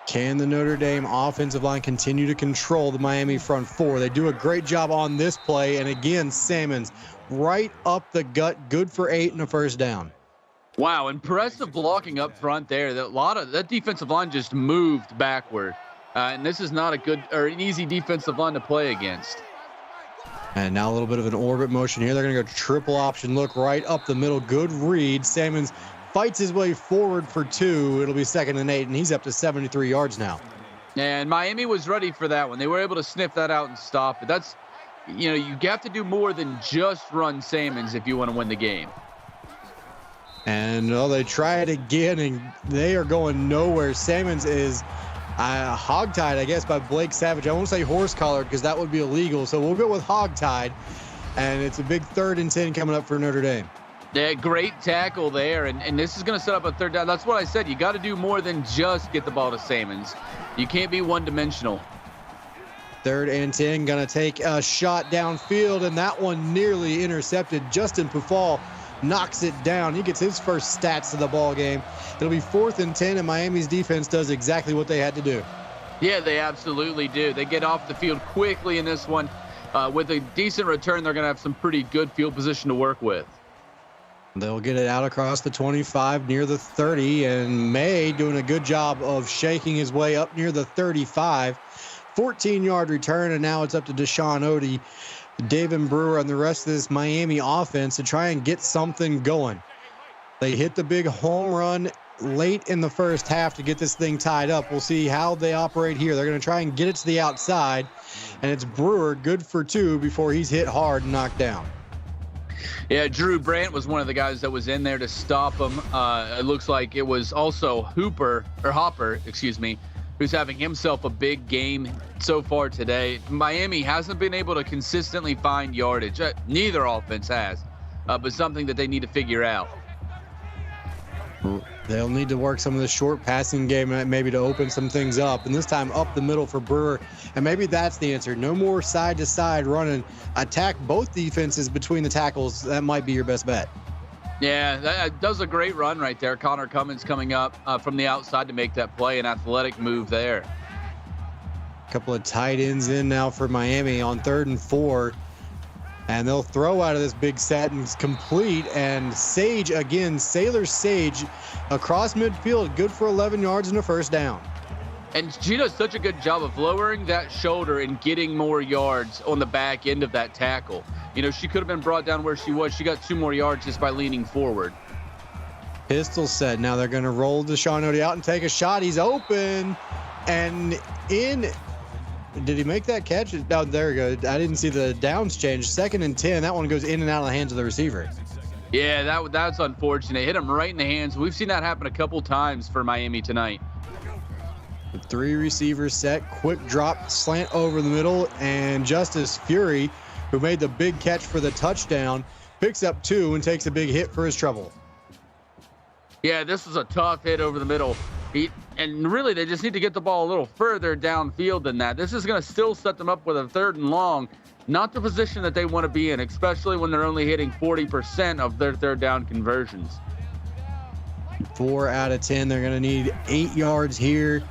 Can the Notre Dame offensive line continue to control the Miami front 4? They do a great job on this play, and again, Salmons right up the gut, good for 8 and a first down. Wow, impressive blocking up front there. That defensive line just moved backward, and this is not an easy defensive line to play against. And now a little bit of an orbit motion here. They're going to go triple option look right up the middle. Good read. Salmons fights his way forward for 2. It'll be 2nd and 8, and he's up to 73 yards now. And Miami was ready for that one. They were able to sniff that out and stop it. That's, you have to do more than just run Salmons if you want to win the game. And they try it again, and they are going nowhere. Salmons is hogtied, I guess, by Blake Savage. I won't say horse-collared because that would be illegal, so we'll go with hogtied. And it's a big 3rd and 10 coming up for Notre Dame. Yeah, great tackle there, and this is going to set up a 3rd down. That's what I said. You got to do more than just get the ball to Salmons. You can't be one-dimensional. 3rd and 10, going to take a shot downfield, and that one nearly intercepted. Justin Pufall knocks it down. He gets his first stats of the ball game. It'll be 4th and 10, and Miami's defense does exactly what they had to do. Yeah, they absolutely do. They get off the field quickly in this one. With a decent return, they're going to have some pretty good field position to work with. They'll get it out across the 25 near the 30, and May doing a good job of shaking his way up near the 35. 14-yard return, and now it's up to Deshaun Odie, David Brewer, and the rest of this Miami offense to try and get something going. They hit the big home run late in the first half to get this thing tied up. We'll see how they operate here. They're going to try and get it to the outside, and it's Brewer good for 2 before he's hit hard and knocked down. Yeah, Drew Brandt was one of the guys that was in there to stop him. It looks like it was also Hopper, who's having himself a big game so far today. Miami hasn't been able to consistently find yardage. Neither offense has, but something that they need to figure out. They'll need to work some of the short passing game maybe to open some things up. And this time up the middle for Brewer. And maybe that's the answer. No more side-to-side running. Attack both defenses between the tackles. That might be your best bet. Yeah, that does a great run right there. Connor Cummins coming up from the outside to make that play. An athletic move there. Couple of tight ends in now for Miami on 3rd and 4. And they'll throw out of this big set and it's complete. And Sage again, Sailor Sage across midfield, good for 11 yards and a first down. And she does such a good job of lowering that shoulder and getting more yards on the back end of that tackle. You know, she could have been brought down where she was. She got 2 more yards just by leaning forward. Pistol set. Now they're going to roll Deshaun Odie out and take a shot. He's open and in. Did he make that catch? No, there we go. I didn't see the downs change. 2nd and 10. That one goes in and out of the hands of the receiver. Yeah, that's unfortunate. Hit him right in the hands. We've seen that happen a couple times for Miami tonight. 3 receivers set, quick drop, slant over the middle, and Justice Fury, who made the big catch for the touchdown, picks up 2 and takes a big hit for his trouble. Yeah, this is a tough hit over the middle. And really, they just need to get the ball a little further downfield than that. This is going to still set them up with a 3rd and long, not the position that they want to be in, especially when they're only hitting 40% of their 3rd down conversions. 4 out of 10. They're going to need 8 yards here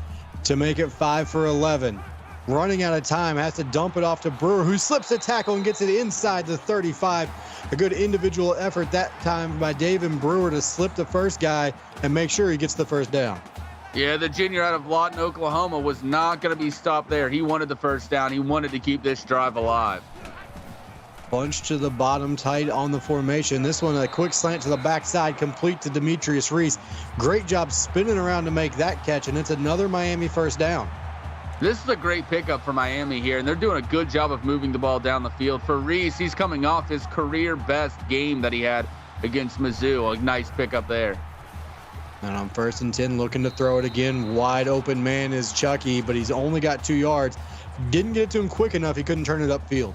to make it 5 for 11. Running out of time, has to dump it off to Brewer, who slips a tackle and gets it inside the 35. A good individual effort that time by David Brewer to slip the first guy and make sure he gets the first down. Yeah, the junior out of Lawton, Oklahoma was not going to be stopped there. He wanted the first down. He wanted to keep this drive alive. Bunch to the bottom, tight on the formation. This one, a quick slant to the backside, complete to Demetrius Reese. Great job spinning around to make that catch, and it's another Miami first down. This is a great pickup for Miami here, and they're doing a good job of moving the ball down the field. For Reese, he's coming off his career best game that he had against Mizzou. A nice pickup there. And on 1st and 10, looking to throw it again. Wide open man is Chucky, but he's only got 2 yards. Didn't get it to him quick enough. He couldn't turn it upfield.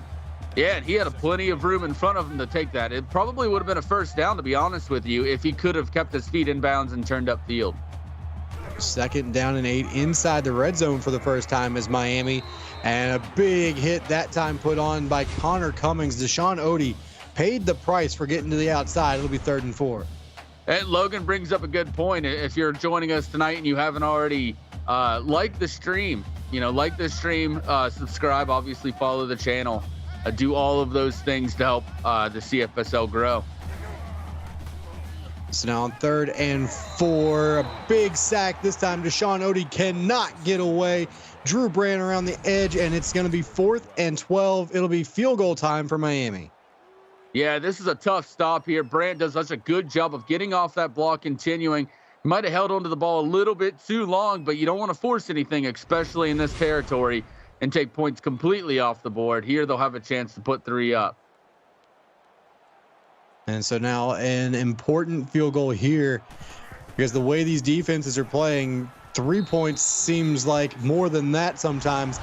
Yeah, and he had plenty of room in front of him to take that. It probably would have been a first down, to be honest with you, if he could have kept his feet in bounds and turned upfield. 2nd down and 8 inside the red zone for the first time is Miami. And a big hit that time put on by Connor Cummings. Deshaun Odie paid the price for getting to the outside. It'll be 3rd and 4. And Logan brings up a good point. If you're joining us tonight and you haven't already liked the stream, subscribe, obviously follow the channel, do all of those things to help the CFSL grow. So now on 3rd and 4, a big sack. This time Deshaun Odie cannot get away. Drew Brand around the edge, and it's going to be 4th and 12. It'll be field goal time for Miami. Yeah, this is a tough stop here. Brandt does such a good job of getting off that block, continuing. He might have held onto the ball a little bit too long, but you don't want to force anything, especially in this territory, and take points completely off the board. Here, they'll have a chance to put 3 up. And so now an important field goal here, because the way these defenses are playing, 3 points seems like more than that sometimes,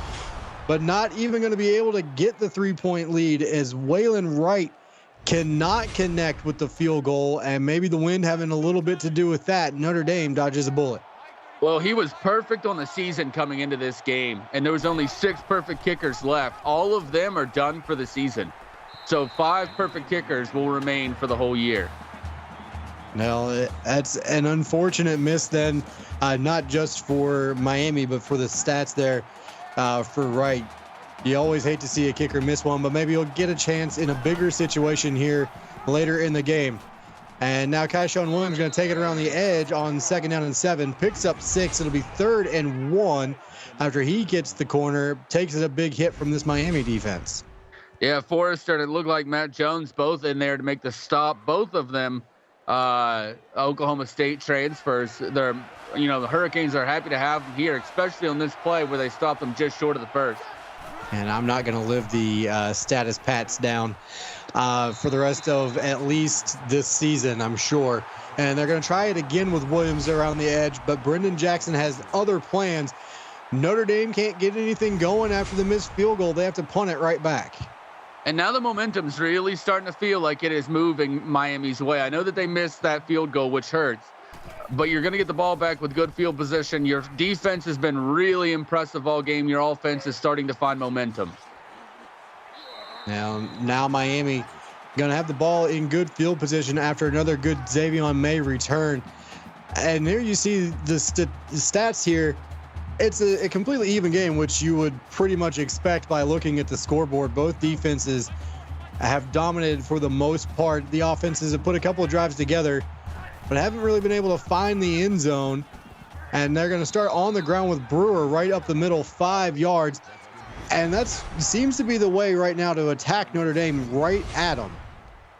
but not even going to be able to get the 3-point lead as Waylon Wright cannot connect with the field goal, and maybe the wind having a little bit to do with that. Notre Dame dodges a bullet. Well, he was perfect on the season coming into this game, and there was only 6 perfect kickers left. All of them are done for the season. So 5 perfect kickers will remain for the whole year. Now, that's an unfortunate miss then, not just for Miami, but for the stats there for Wright. You always hate to see a kicker miss one, but maybe he'll get a chance in a bigger situation here later in the game. And now Kyshawn Williams going to take it around the edge on 2nd down and 7, picks up 6. It'll be 3rd and 1 after he gets the corner, takes a big hit from this Miami defense. Yeah, Forrester and it looked like Matt Jones both in there to make the stop. Both of them Oklahoma State transfers. The Hurricanes are happy to have them here, especially on this play where they stopped them just short of the first. And I'm not going to live the status pats down for the rest of at least this season, I'm sure. And they're going to try it again with Williams around the edge, but Brendan Jackson has other plans. Notre Dame can't get anything going after the missed field goal. They have to punt it right back. And now the momentum's really starting to feel like it is moving Miami's way. I know that they missed that field goal, which hurts, but you're going to get the ball back with good field position. Your defense has been really impressive all game. Your offense is starting to find momentum. Now Miami going to have the ball in good field position after another good Xavion May return. And there you see the stats here. It's a completely even game, which you would pretty much expect by looking at the scoreboard. Both defenses have dominated for the most part. The offenses have put a couple of drives together, but haven't really been able to find the end zone. And they're going to start on the ground with Brewer right up the middle, 5 yards. And that seems to be the way right now to attack Notre Dame, right at them.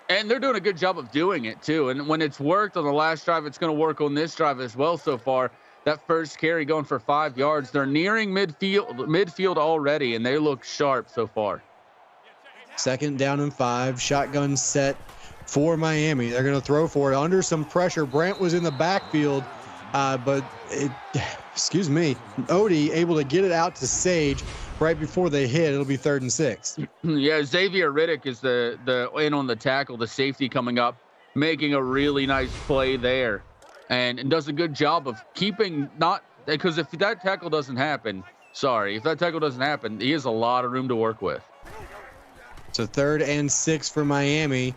And they're doing a good job of doing it, too. And when it's worked on the last drive, it's going to work on this drive as well so far. That first carry going for 5 yards. They're nearing midfield already, and they look sharp so far. 2nd down and 5. Shotgun set for Miami. They're going to throw for it under some pressure. Brandt was in the backfield, but Odie able to get it out to Sage right before they hit. It'll be 3rd and 6. Yeah, Xavier Riddick is the in on the tackle, the safety coming up, making a really nice play there. And does a good job of keeping because if that tackle doesn't happen, he has a lot of room to work with. So 3rd and 6 for Miami.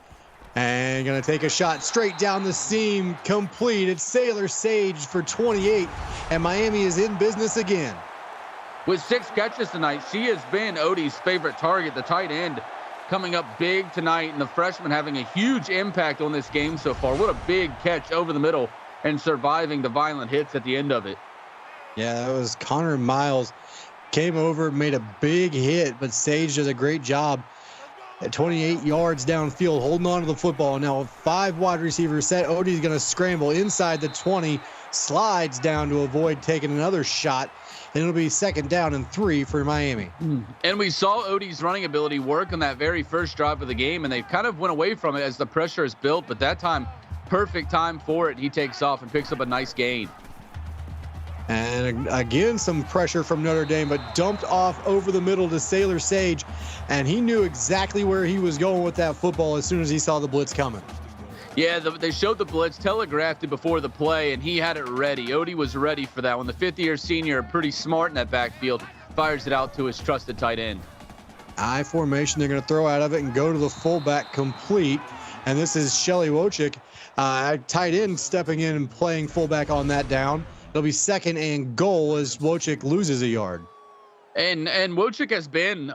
And going to take a shot straight down the seam, complete. It's Sailor Sage for 28, and Miami is in business again. With 6 catches tonight, she has been Odie's favorite target, the tight end, coming up big tonight, and the freshman having a huge impact on this game so far. What a big catch over the middle and surviving the violent hits at the end of it. Yeah, that was Connor Miles. Came over, made a big hit, but Sage does a great job at 28 yards downfield, holding on to the football. Now 5 wide receivers set. Odie's going to scramble inside the 20, slides down to avoid taking another shot, and it'll be 2nd down and 3 for Miami. And we saw Odie's running ability work on that very first drive of the game, and they kind of went away from it as the pressure is built, but that time, perfect time for it. He takes off and picks up a nice gain. And again, some pressure from Notre Dame, but dumped off over the middle to Sailor Sage, and he knew exactly where he was going with that football as soon as he saw the blitz coming. Yeah, they showed the blitz, telegraphed it before the play, and he had it ready. Odie was ready for that one. The 5th-year senior, pretty smart in that backfield, fires it out to his trusted tight end. I formation, they're going to throw out of it and go to the fullback complete, and this is Shelly Wojcik, tight end, stepping in and playing fullback on that down. It'll be 2nd and goal as Wojcik loses a yard. And Wojcik has been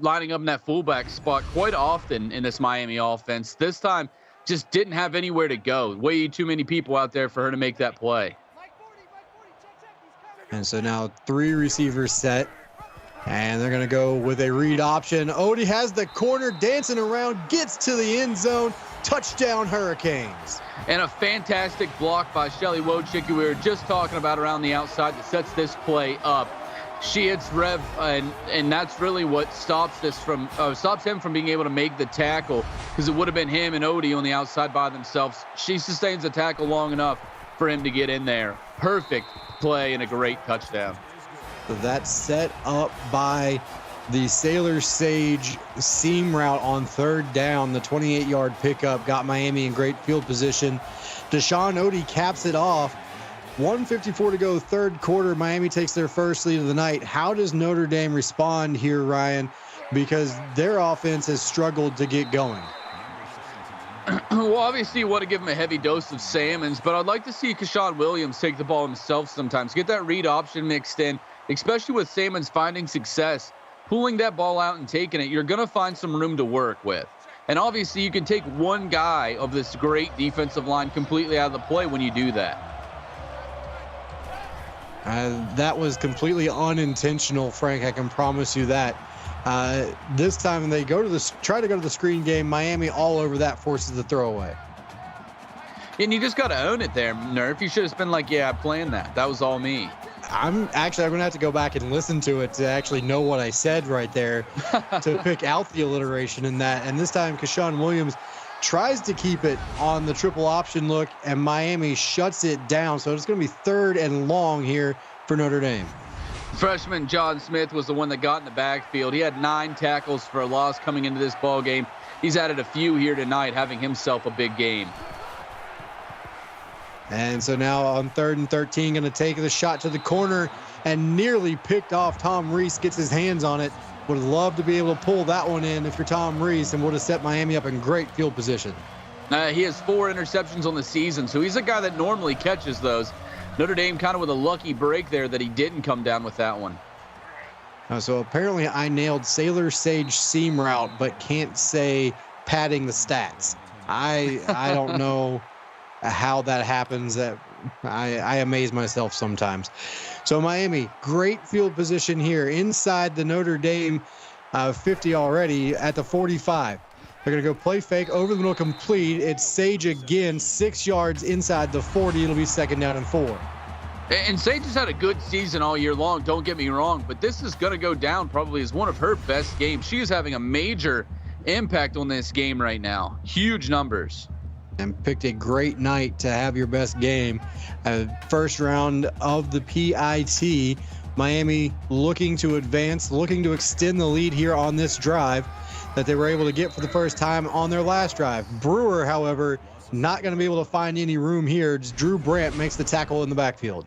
lining up in that fullback spot quite often in this Miami offense. This time, just didn't have anywhere to go. Way too many people out there for her to make that play. And so now 3 receivers set, and they're going to go with a read option. Odie has the corner, dancing around, gets to the end zone. Touchdown Hurricanes. And a fantastic block by Shelly Wojcik, who we were just talking about around the outside, that sets this play up. She hits Rev, and that's really what stops him from being able to make the tackle, because it would have been him and Odie on the outside by themselves. She sustains the tackle long enough for him to get in there. Perfect play and a great touchdown. So that's set up by the Sailor Sage seam route on 3rd down. The 28-yard pickup got Miami in great field position. Deshaun Odie caps it off. 1:54 to go, 3rd quarter. Miami takes their first lead of the night. How does Notre Dame respond here, Ryan? Because their offense has struggled to get going. Well, obviously you want to give him a heavy dose of Salmons, but I'd like to see Kashawn Williams take the ball himself sometimes. Get that read option mixed in, especially with Salmons finding success. Pulling that ball out and taking it, you're going to find some room to work with. And obviously you can take one guy of this great defensive line completely out of the play when you do that. That was completely unintentional, Frank. I can promise you that. This time they try to go to the screen game. Miami all over that, forces the throwaway. And you just got to own it there, Nerf. You should have been like, yeah, I planned that. That was all me. I'm going to have to go back and listen to it to actually know what I said right there to pick out the alliteration in that. And this time, Kashawn Williams tries to keep it on the triple option look, and Miami shuts it down. So it's going to be 3rd and long here for Notre Dame. Freshman John Smith was the one that got in the backfield. He had 9 tackles for a loss coming into this ball game. He's added a few here tonight, having himself a big game. And so now on 3rd and 13, going to take the shot to the corner and nearly picked off. Tom Reese gets his hands on it. Would love to be able to pull that one in if you're Tom Reese, and would have set Miami up in great field position. He has 4 interceptions on the season, so he's a guy that normally catches those. Notre Dame kind of with a lucky break there that he didn't come down with that one. So apparently I nailed Sailor Sage seam route, but can't say padding the stats. I don't know how that happens. That I amaze myself sometimes. So Miami, great field position here inside the Notre Dame 50 already at the 45. They're going to go play fake, over the middle, complete. It's Sage again, 6 yards inside the 40. It'll be 2nd down and 4. And Sage has had a good season all year long, don't get me wrong, but this is going to go down probably as one of her best games. She is having a major impact on this game right now. Huge numbers. And picked a great night to have your best game. First round of the PIT. Miami looking to advance, looking to extend the lead here on this drive that they were able to get for the first time on their last drive. Brewer, however, not going to be able to find any room here. Drew Brandt makes the tackle in the backfield.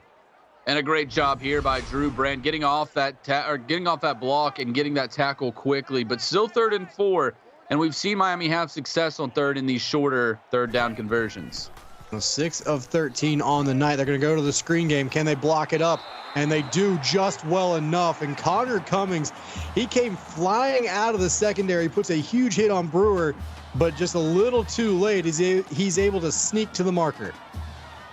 And a great job here by Drew Brandt getting off that block and getting that tackle quickly, but still 3rd and 4. And we've seen Miami have success on 3rd in these shorter 3rd down conversions. 6 of 13 on the night. They're going to go to the screen game. Can they block it up? And they do just well enough. And Connor Cummings, he came flying out of the secondary, puts a huge hit on Brewer, but just a little too late. He's able to sneak to the marker.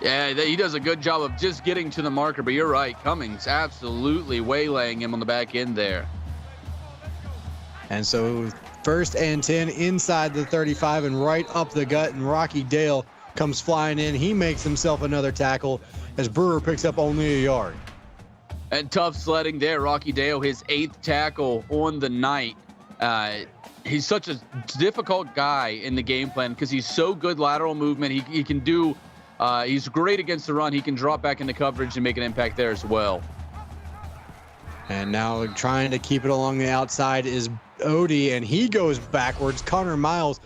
Yeah, he does a good job of just getting to the marker, but you're right. Cummings absolutely waylaying him on the back end there. And so 1st and 10 inside the 35 and right up the gut, and Rocky Dale comes flying in. He makes himself another tackle as Brewer picks up only a yard. And tough sledding there. Rocky Dale, his 8th tackle on the night. He's such a difficult guy in the game plan because he's so good lateral movement. He can do, he's great against the run. He can drop back into coverage and make an impact there as well. And now trying to keep it along the outside is Odie, and he goes backwards. Connor Miles,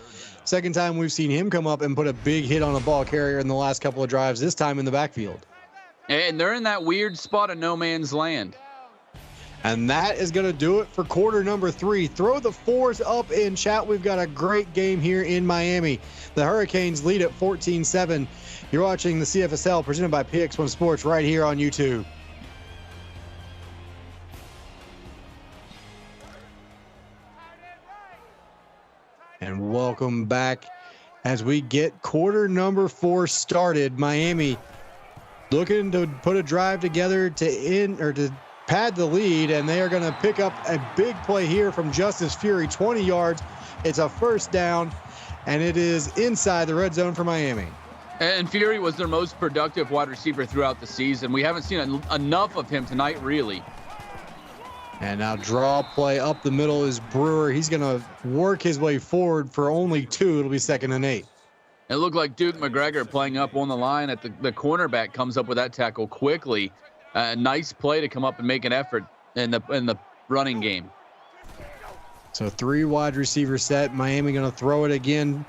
2nd time we've seen him come up and put a big hit on a ball carrier in the last couple of drives, this time in the backfield. And they're in that weird spot of no man's land. And that is going to do it for quarter number 3. Throw the 4s up in chat. We've got a great game here in Miami. The Hurricanes lead at 14-7. You're watching the CFSL presented by PX1 Sports right here on YouTube. And welcome back as we get quarter number 4 started. Miami looking to put a drive together to pad the lead, and they are going to pick up a big play here from Justice Fury, 20 yards. It's a 1st down, and it is inside the red zone for Miami. And Fury was their most productive wide receiver throughout the season. We haven't seen enough of him tonight, really. And now draw play up the middle is Brewer. He's going to work his way forward for only 2. It'll be 2nd and 8. It looked like Duke McGregor playing up on the line at the cornerback comes up with that tackle quickly. Nice play to come up and make an effort in the running game. So 3 wide receiver set. Miami going to throw it again.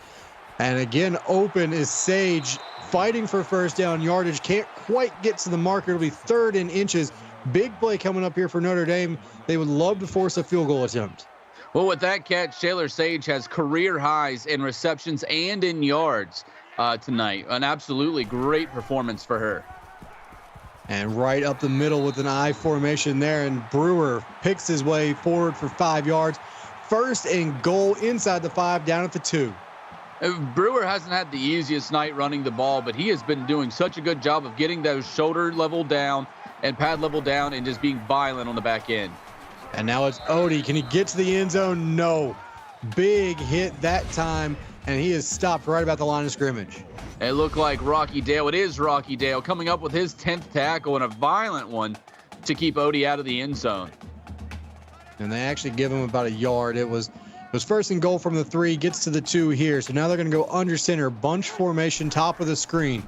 And again, open is Sage fighting for 1st down yardage. Can't quite get to the marker. It'll be 3rd and inches. Big play coming up here for Notre Dame. They would love to force a field goal attempt. Well, with that catch, Sailor Sage has career highs in receptions and in yards tonight. An absolutely great performance for her. And right up the middle with an I formation there, and Brewer picks his way forward for 5 yards. 1st and goal inside the 5, down at the 2. Brewer hasn't had the easiest night running the ball, but he has been doing such a good job of getting those shoulder level down and pad level down and just being violent on the back end. And now it's Odie. Can he get to the end zone? No. Big hit that time, and he is stopped right about the line of scrimmage. It looked like Rocky Dale. It is Rocky Dale coming up with his 10th tackle and a violent one to keep Odie out of the end zone. And they actually give him about a yard. It was 1st and goal from the 3, gets to the 2 here. So now they're going to go under center, bunch formation, top of the screen.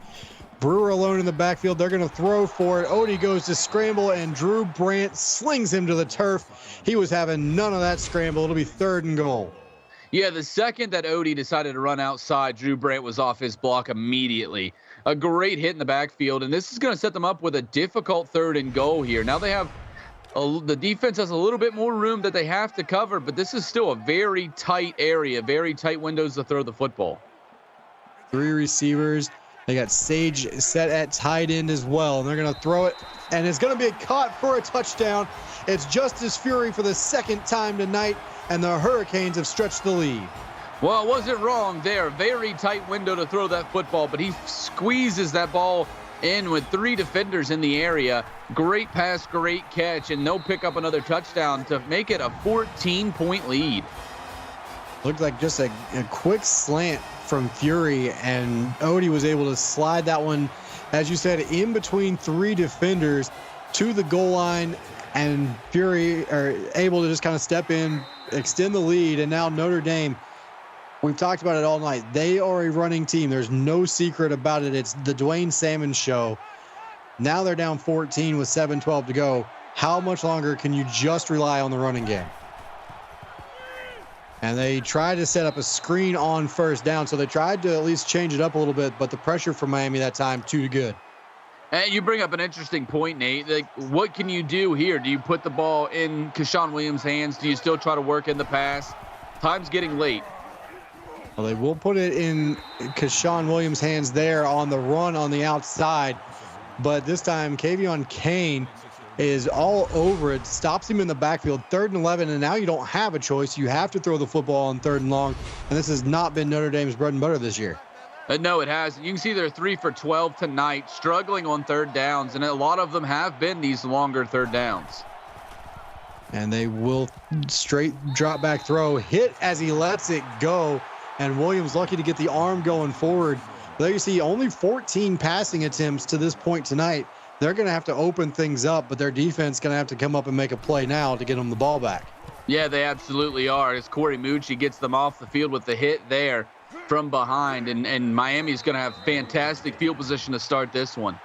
Brewer alone in the backfield. They're going to throw for it. Odie goes to scramble, and Drew Brandt slings him to the turf. He was having none of that scramble. It'll be 3rd and goal. Yeah, the second that Odie decided to run outside, Drew Brandt was off his block immediately. A great hit in the backfield, and this is going to set them up with a difficult 3rd and goal here. Now they have the defense has a little bit more room that they have to cover, but this is still a very tight area, very tight windows to throw the football. 3 receivers. They got Sage set at tight end as well, and they're going to throw it, and it's going to be caught for a touchdown. It's Justice Fury for the second time tonight, and the Hurricanes have stretched the lead. Well, I wasn't wrong there. Very tight window to throw that football, but he squeezes that ball in with 3 defenders in the area. Great pass, great catch, and they'll pick up another touchdown to make it a 14-point lead. Looked like just a quick slant from Fury, and Odie was able to slide that one, as you said, in between 3 defenders to the goal line, and Fury are able to just kind of step in, extend the lead, and now Notre Dame, we've talked about it all night. They are a running team. There's no secret about it. It's the Dwayne Salmon show. Now they're down 14 with 7:12 to go. How much longer can you just rely on the running game? And they tried to set up a screen on first down, so they tried to at least change it up a little bit, but the pressure from Miami that time, too good. And you bring up an interesting point, Nate. Like, what can you do here? Do you put the ball in Keshawn Williams' hands? Do you still try to work in the pass? Time's getting late. Well, they will put it in Keshawn Williams' hands there on the run on the outside, but this time Kavion Kane is all over it, stops him in the backfield, 3rd and 11, and now you don't have a choice. You have to throw the football on 3rd and long, and this has not been Notre Dame's bread and butter this year. No, it hasn't. You can see they're 3 for 12 tonight, struggling on 3rd downs, and a lot of them have been these longer 3rd downs. And they will straight drop back throw, hit as he lets it go, and Williams lucky to get the arm going forward. There you see only 14 passing attempts to this point tonight. They're going to have to open things up, but their defense is going to have to come up and make a play now to get them the ball back. Yeah, they absolutely are. As Corey Mucci gets them off the field with the hit there from behind, and Miami's going to have fantastic field position to start this one.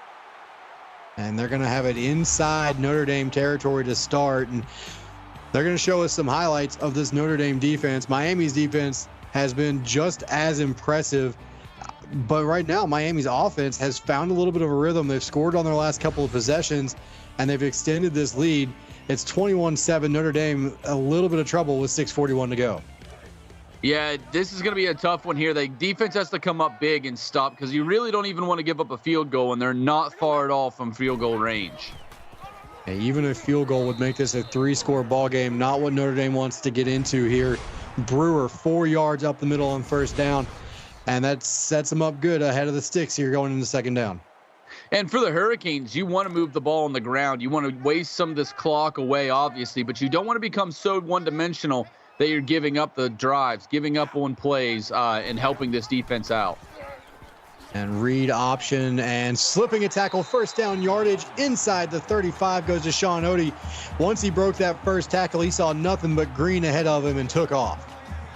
And they're going to have it inside Notre Dame territory to start, and they're going to show us some highlights of this Notre Dame defense. Miami's defense has been just as impressive. But right now, Miami's offense has found a little bit of a rhythm. They've scored on their last couple of possessions, and they've extended this lead. It's 21-7. Notre Dame, a little bit of trouble with 6:41 to go. Yeah, this is going to be a tough one here. The defense has to come up big and stop, because you really don't even want to give up a field goal, and they're not far at all from field goal range. Yeah, even a field goal would make this a 3-score ball game. Not what Notre Dame wants to get into here. Brewer 4 yards up the middle on 1st down. And that sets them up good ahead of the sticks here going into 2nd down. And for the Hurricanes, you want to move the ball on the ground. You want to waste some of this clock away, obviously, but you don't want to become so one-dimensional that you're giving up the drives, giving up on plays, and helping this defense out. And read option and slipping a tackle, 1st down yardage inside the 35 goes to Sean Odie. Once he broke that first tackle, he saw nothing but green ahead of him and took off.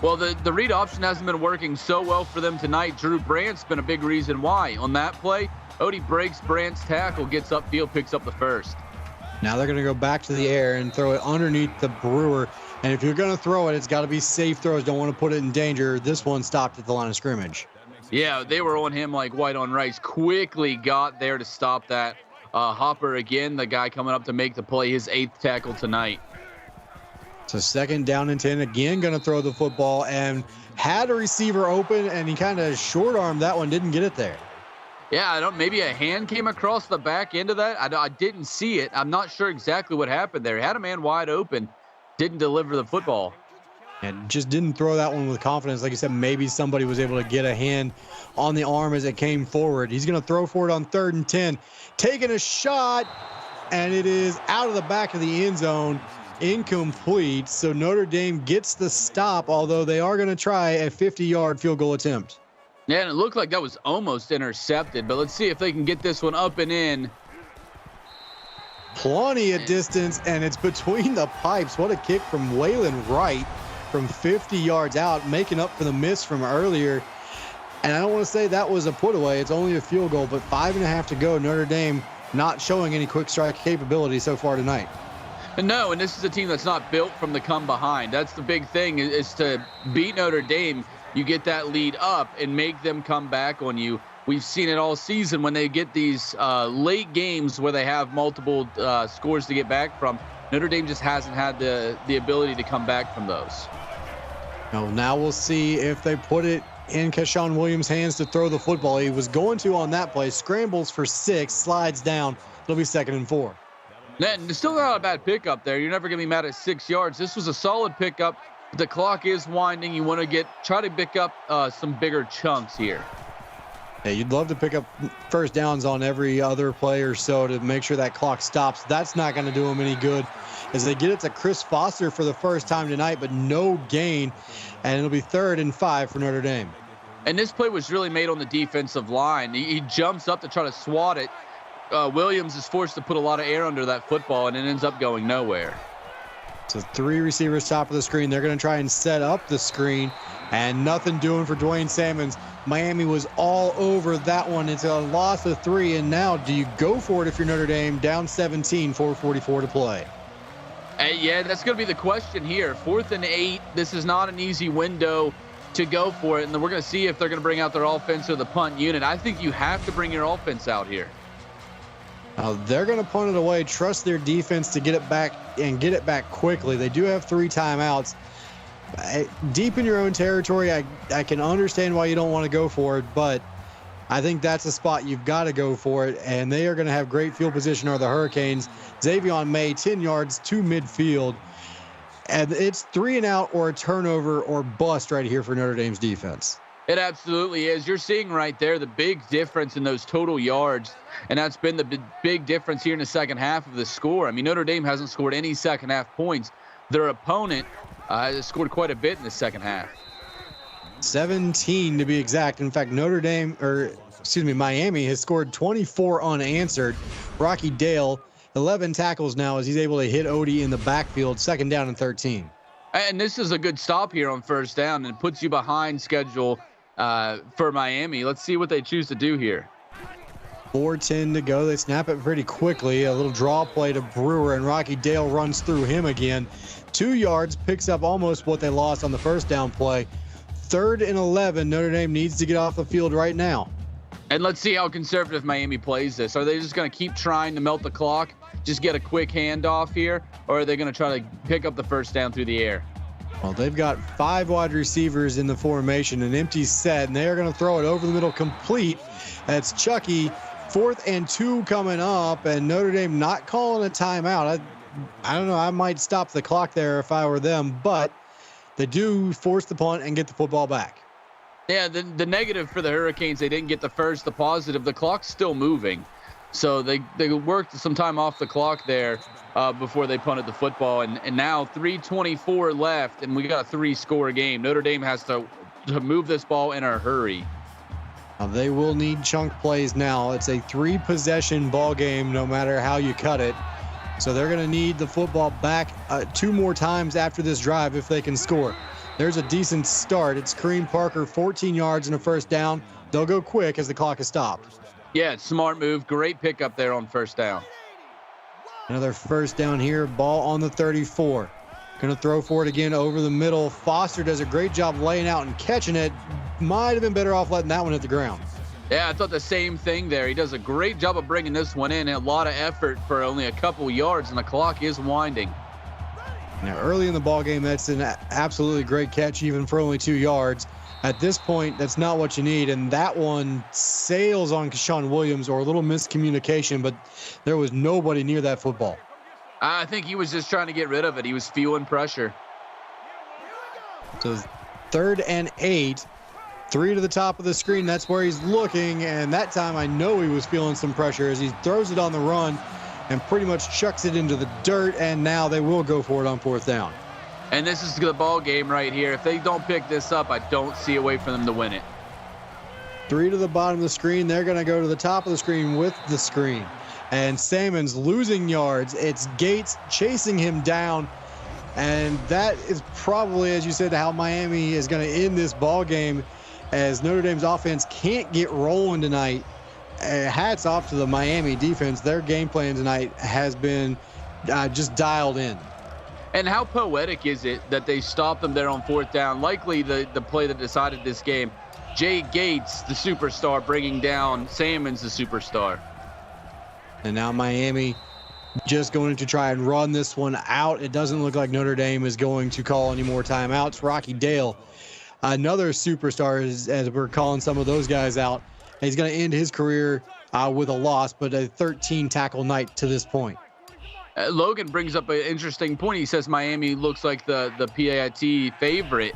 Well, the read option hasn't been working so well for them tonight. Drew Brandt's been a big reason why. On that play, Odie breaks Brandt's tackle, gets upfield, picks up the 1st. Now they're going to go back to the air and throw it underneath the Brewer. And if you're going to throw it, it's got to be safe throws. Don't want to put it in danger. This one stopped at the line of scrimmage. Yeah, they were on him like white on rice. Quickly got there to stop that. Hopper again, the guy coming up to make the play, his 8th tackle tonight. So 2nd down and 10, again going to throw the football, and had a receiver open, and he kind of short-armed that one, didn't get it there. Yeah, maybe a hand came across the back end of that. I didn't see it. I'm not sure exactly what happened there. He had a man wide open, didn't deliver the football. And just didn't throw that one with confidence. Like you said, maybe somebody was able to get a hand on the arm as it came forward. He's going to throw for it on 3rd and 10. Taking a shot, and it is out of the back of the end zone. Incomplete. So Notre Dame gets the stop, although they are going to try a 50-yard field goal attempt. Yeah, and it looked like that was almost intercepted, but let's see if they can get this one up and in. Plenty of distance, and it's between the pipes. What a kick from Waylon Wright from 50 yards out, making up for the miss from earlier. And I don't want to say that was a put away. It's only a field goal, but 5.5 to go. Notre Dame not showing any quick strike capability so far tonight. No, and this is a team that's not built from the come behind. That's the big thing, is to beat Notre Dame. You get that lead up and make them come back on you. We've seen it all season when they get these late games where they have multiple scores to get back from. Notre Dame just hasn't had the ability to come back from those. Now we'll see if they put it in Keshawn Williams' hands to throw the football. He was going to on that play, scrambles for 6, slides down. It'll be 2nd and 4. And still not a bad pickup there. You're never going to be mad at 6 yards. This was a solid pickup. The clock is winding. You want to try to pick up some bigger chunks here. Yeah, you'd love to pick up first downs on every other play or so to make sure that clock stops. That's not going to do them any good as they get it to Chris Foster for the first time tonight, but no gain, and it'll be 3rd and 5 for Notre Dame. And this play was really made on the defensive line. He jumps up to try to swat it. Williams is forced to put a lot of air under that football, and it ends up going nowhere. So 3 receivers top of the screen. They're going to try and set up the screen, and nothing doing for Dwayne Salmons. Miami was all over that one. It's a loss of 3, and now do you go for it if you're Notre Dame, down 17, 4:44 to play? Yeah, that's going to be the question here. 4th and 8. This is not an easy window to go for it, and we're going to see if they're going to bring out their offense or the punt unit. I think you have to bring your offense out here. They're going to punt it away, trust their defense to get it back and get it back quickly. They do have 3 timeouts. Deep in your own territory, I can understand why you don't want to go for it, but I think that's a spot you've got to go for it, and they are going to have great field position are the Hurricanes. Xavion May, 10 yards to midfield, and it's 3 and out or a turnover or bust right here for Notre Dame's defense. It absolutely is. You're seeing right there the big difference in those total yards, and that's been the big difference here in the second half of the score. I mean, Notre Dame hasn't scored any second half points. Their opponent has scored quite a bit in the second half. 17 to be exact. In fact, Miami has scored 24 unanswered. Rocky Dale, 11 tackles now as he's able to hit Odie in the backfield, 2nd down and 13. And this is a good stop here on 1st down and puts you behind schedule for Miami. Let's see what they choose to do here. 4:10 to go. They snap it pretty quickly. A little draw play to Brewer, and Rocky Dale runs through him again. 2 yards, picks up almost what they lost on the 1st down play. 3rd and 11. Notre Dame needs to get off the field right now. And let's see how conservative Miami plays this. Are they just going to keep trying to melt the clock, just get a quick handoff here, or are they going to try to pick up the 1st down through the air? Well, they've got 5 wide receivers in the formation, an empty set, and they are going to throw it over the middle complete. That's Chucky. 4th and 2 coming up, and Notre Dame not calling a timeout. I don't know. I might stop the clock there if I were them, but they do force the punt and get the football back. Yeah, the negative for the Hurricanes, they didn't get the first. The positive, the clock's still moving. So they worked some time off the clock there before they punted the football. And now 3:24 left, and we got a 3-score game. Notre Dame has to move this ball in a hurry. They will need chunk plays now. It's a 3-possession ball game no matter how you cut it. So they're going to need the football back 2 more times after this drive if they can score. There's a decent start. It's Kareem Parker, 14 yards and a 1st down. They'll go quick as the clock is stopped. Yeah, smart move. Great pickup there on 1st down. Another 1st down here. Ball on the 34. Going to throw for it again over the middle. Foster does a great job laying out and catching it. Might have been better off letting that one hit the ground. Yeah, I thought the same thing there. He does a great job of bringing this one in. A lot of effort for only a couple yards, and the clock is winding. Now, early in the ballgame, that's an absolutely great catch, even for only 2 yards. At this point, that's not what you need, and that one sails on Keshawn Williams, or a little miscommunication, but there was nobody near that football. I think he was just trying to get rid of it. He was feeling pressure. So 3rd and 8. 3 to the top of the screen. That's where he's looking, and that time I know he was feeling some pressure as he throws it on the run and pretty much chucks it into the dirt, and now they will go for it on 4th down. And this is the ball game right here. If they don't pick this up, I don't see a way for them to win it. 3 to the bottom of the screen. They're going to go to the top of the screen with the screen. And Salmons losing yards. It's Gates chasing him down. And that is probably, as you said, how Miami is going to end this ball game, as Notre Dame's offense can't get rolling tonight. Hats off to the Miami defense. Their game plan tonight has been just dialed in. And how poetic is it that they stopped them there on 4th down? Likely the play that decided this game. Jay Gates, the superstar, bringing down Salmons, the superstar. And now Miami just going to try and run this one out. It doesn't look like Notre Dame is going to call any more timeouts. Rocky Dale another superstar, as we're calling some of those guys out. He's going to end his career with a loss, but a 13 tackle night to this point. Logan brings up an interesting point. He says Miami looks like the PIT favorite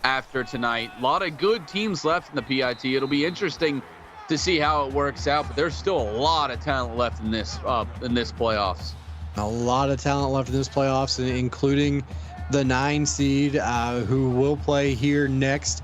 after tonight. A lot of good teams left in the PIT. It'll be interesting to see how it works out, but there's still a lot of talent left in this playoffs. A lot of talent left in this playoffs, including the 9 seed who will play here next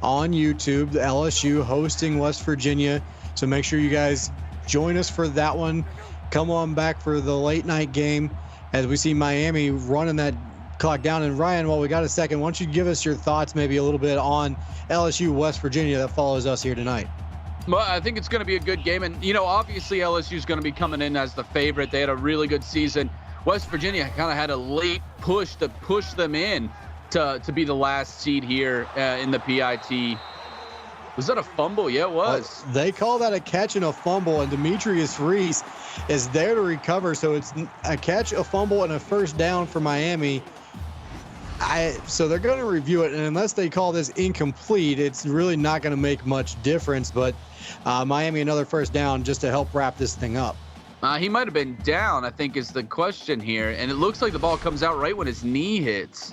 on YouTube. The LSU hosting West Virginia. So make sure you guys join us for that one. Come on back for the late night game as we see Miami running that clock down. And Ryan, while we got a second, why don't you give us your thoughts maybe a little bit on LSU West Virginia that follows us here tonight? Well, I think it's going to be a good game. And, obviously LSU is going to be coming in as the favorite. They had a really good season. West Virginia kind of had a late push to push them in to be the last seed here in the PIT. Was that a fumble? Yeah, it was. They call that a catch and a fumble, and Demetrius Reese is there to recover. So it's a catch, a fumble, and a first down for Miami. So they're going to review it, and unless they call this incomplete, it's really not going to make much difference. But Miami, another first down just to help wrap this thing up. He might have been down, I think, is the question here. And it looks like the ball comes out right when his knee hits.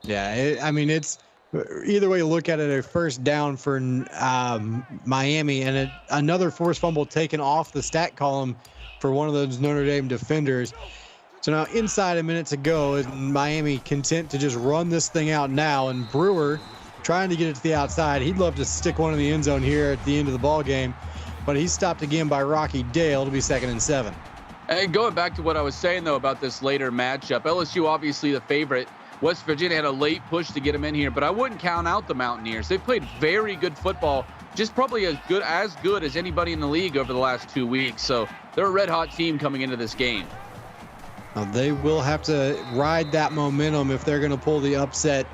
Yeah, it's either way you look at it, a first down for Miami, and another forced fumble taken off the stat column for one of those Notre Dame defenders. So now inside a minute to go, is Miami content to just run this thing out now, and Brewer trying to get it to the outside. He'd love to stick one in the end zone here at the end of the ball game, but he's stopped again by Rocky Dale to be 2nd and 7. And going back to what I was saying, though, about this later matchup, LSU obviously the favorite. West Virginia had a late push to get them in here, but I wouldn't count out the Mountaineers. They've played very good football, just probably as good as anybody in the league over the last 2 weeks. So they're a red-hot team coming into this game. Now they will have to ride that momentum if they're going to pull the upset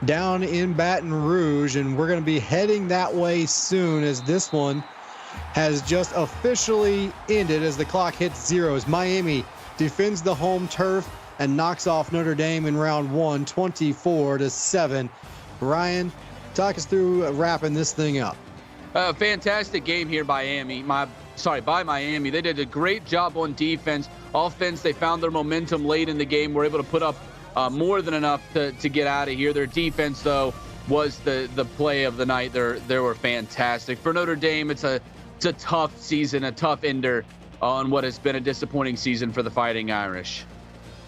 down in Baton Rouge, and we're going to be heading that way soon, as this one has just officially ended as the clock hits 0 as Miami defends the home turf and knocks off Notre Dame in round 1, 24-7. Ryan, talk us through wrapping this thing up. Fantastic game here by Miami. They did a great job on defense. Offense, they found their momentum late in the game, were able to put up more than enough to get out of here. Their defense, though, was the play of the night. They were fantastic. For Notre Dame, it's a tough season, a tough ender on what has been a disappointing season for the Fighting Irish.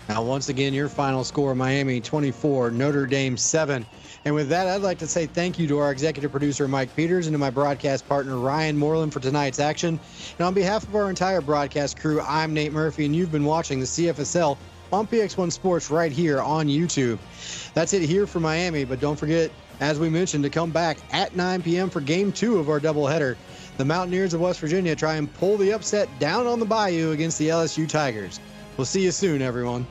Now, once again, your final score, Miami 24, Notre Dame 7. And with that, I'd like to say thank you to our executive producer, Mike Peters, and to my broadcast partner, Ryan Moreland, for tonight's action. And on behalf of our entire broadcast crew, I'm Nate Murphy, and you've been watching the CFSL on PX1 Sports right here on YouTube. That's it here for Miami, but don't forget, as we mentioned, to come back at 9 p.m. for Game 2 of our doubleheader. The Mountaineers of West Virginia try and pull the upset down on the Bayou against the LSU Tigers. We'll see you soon, everyone.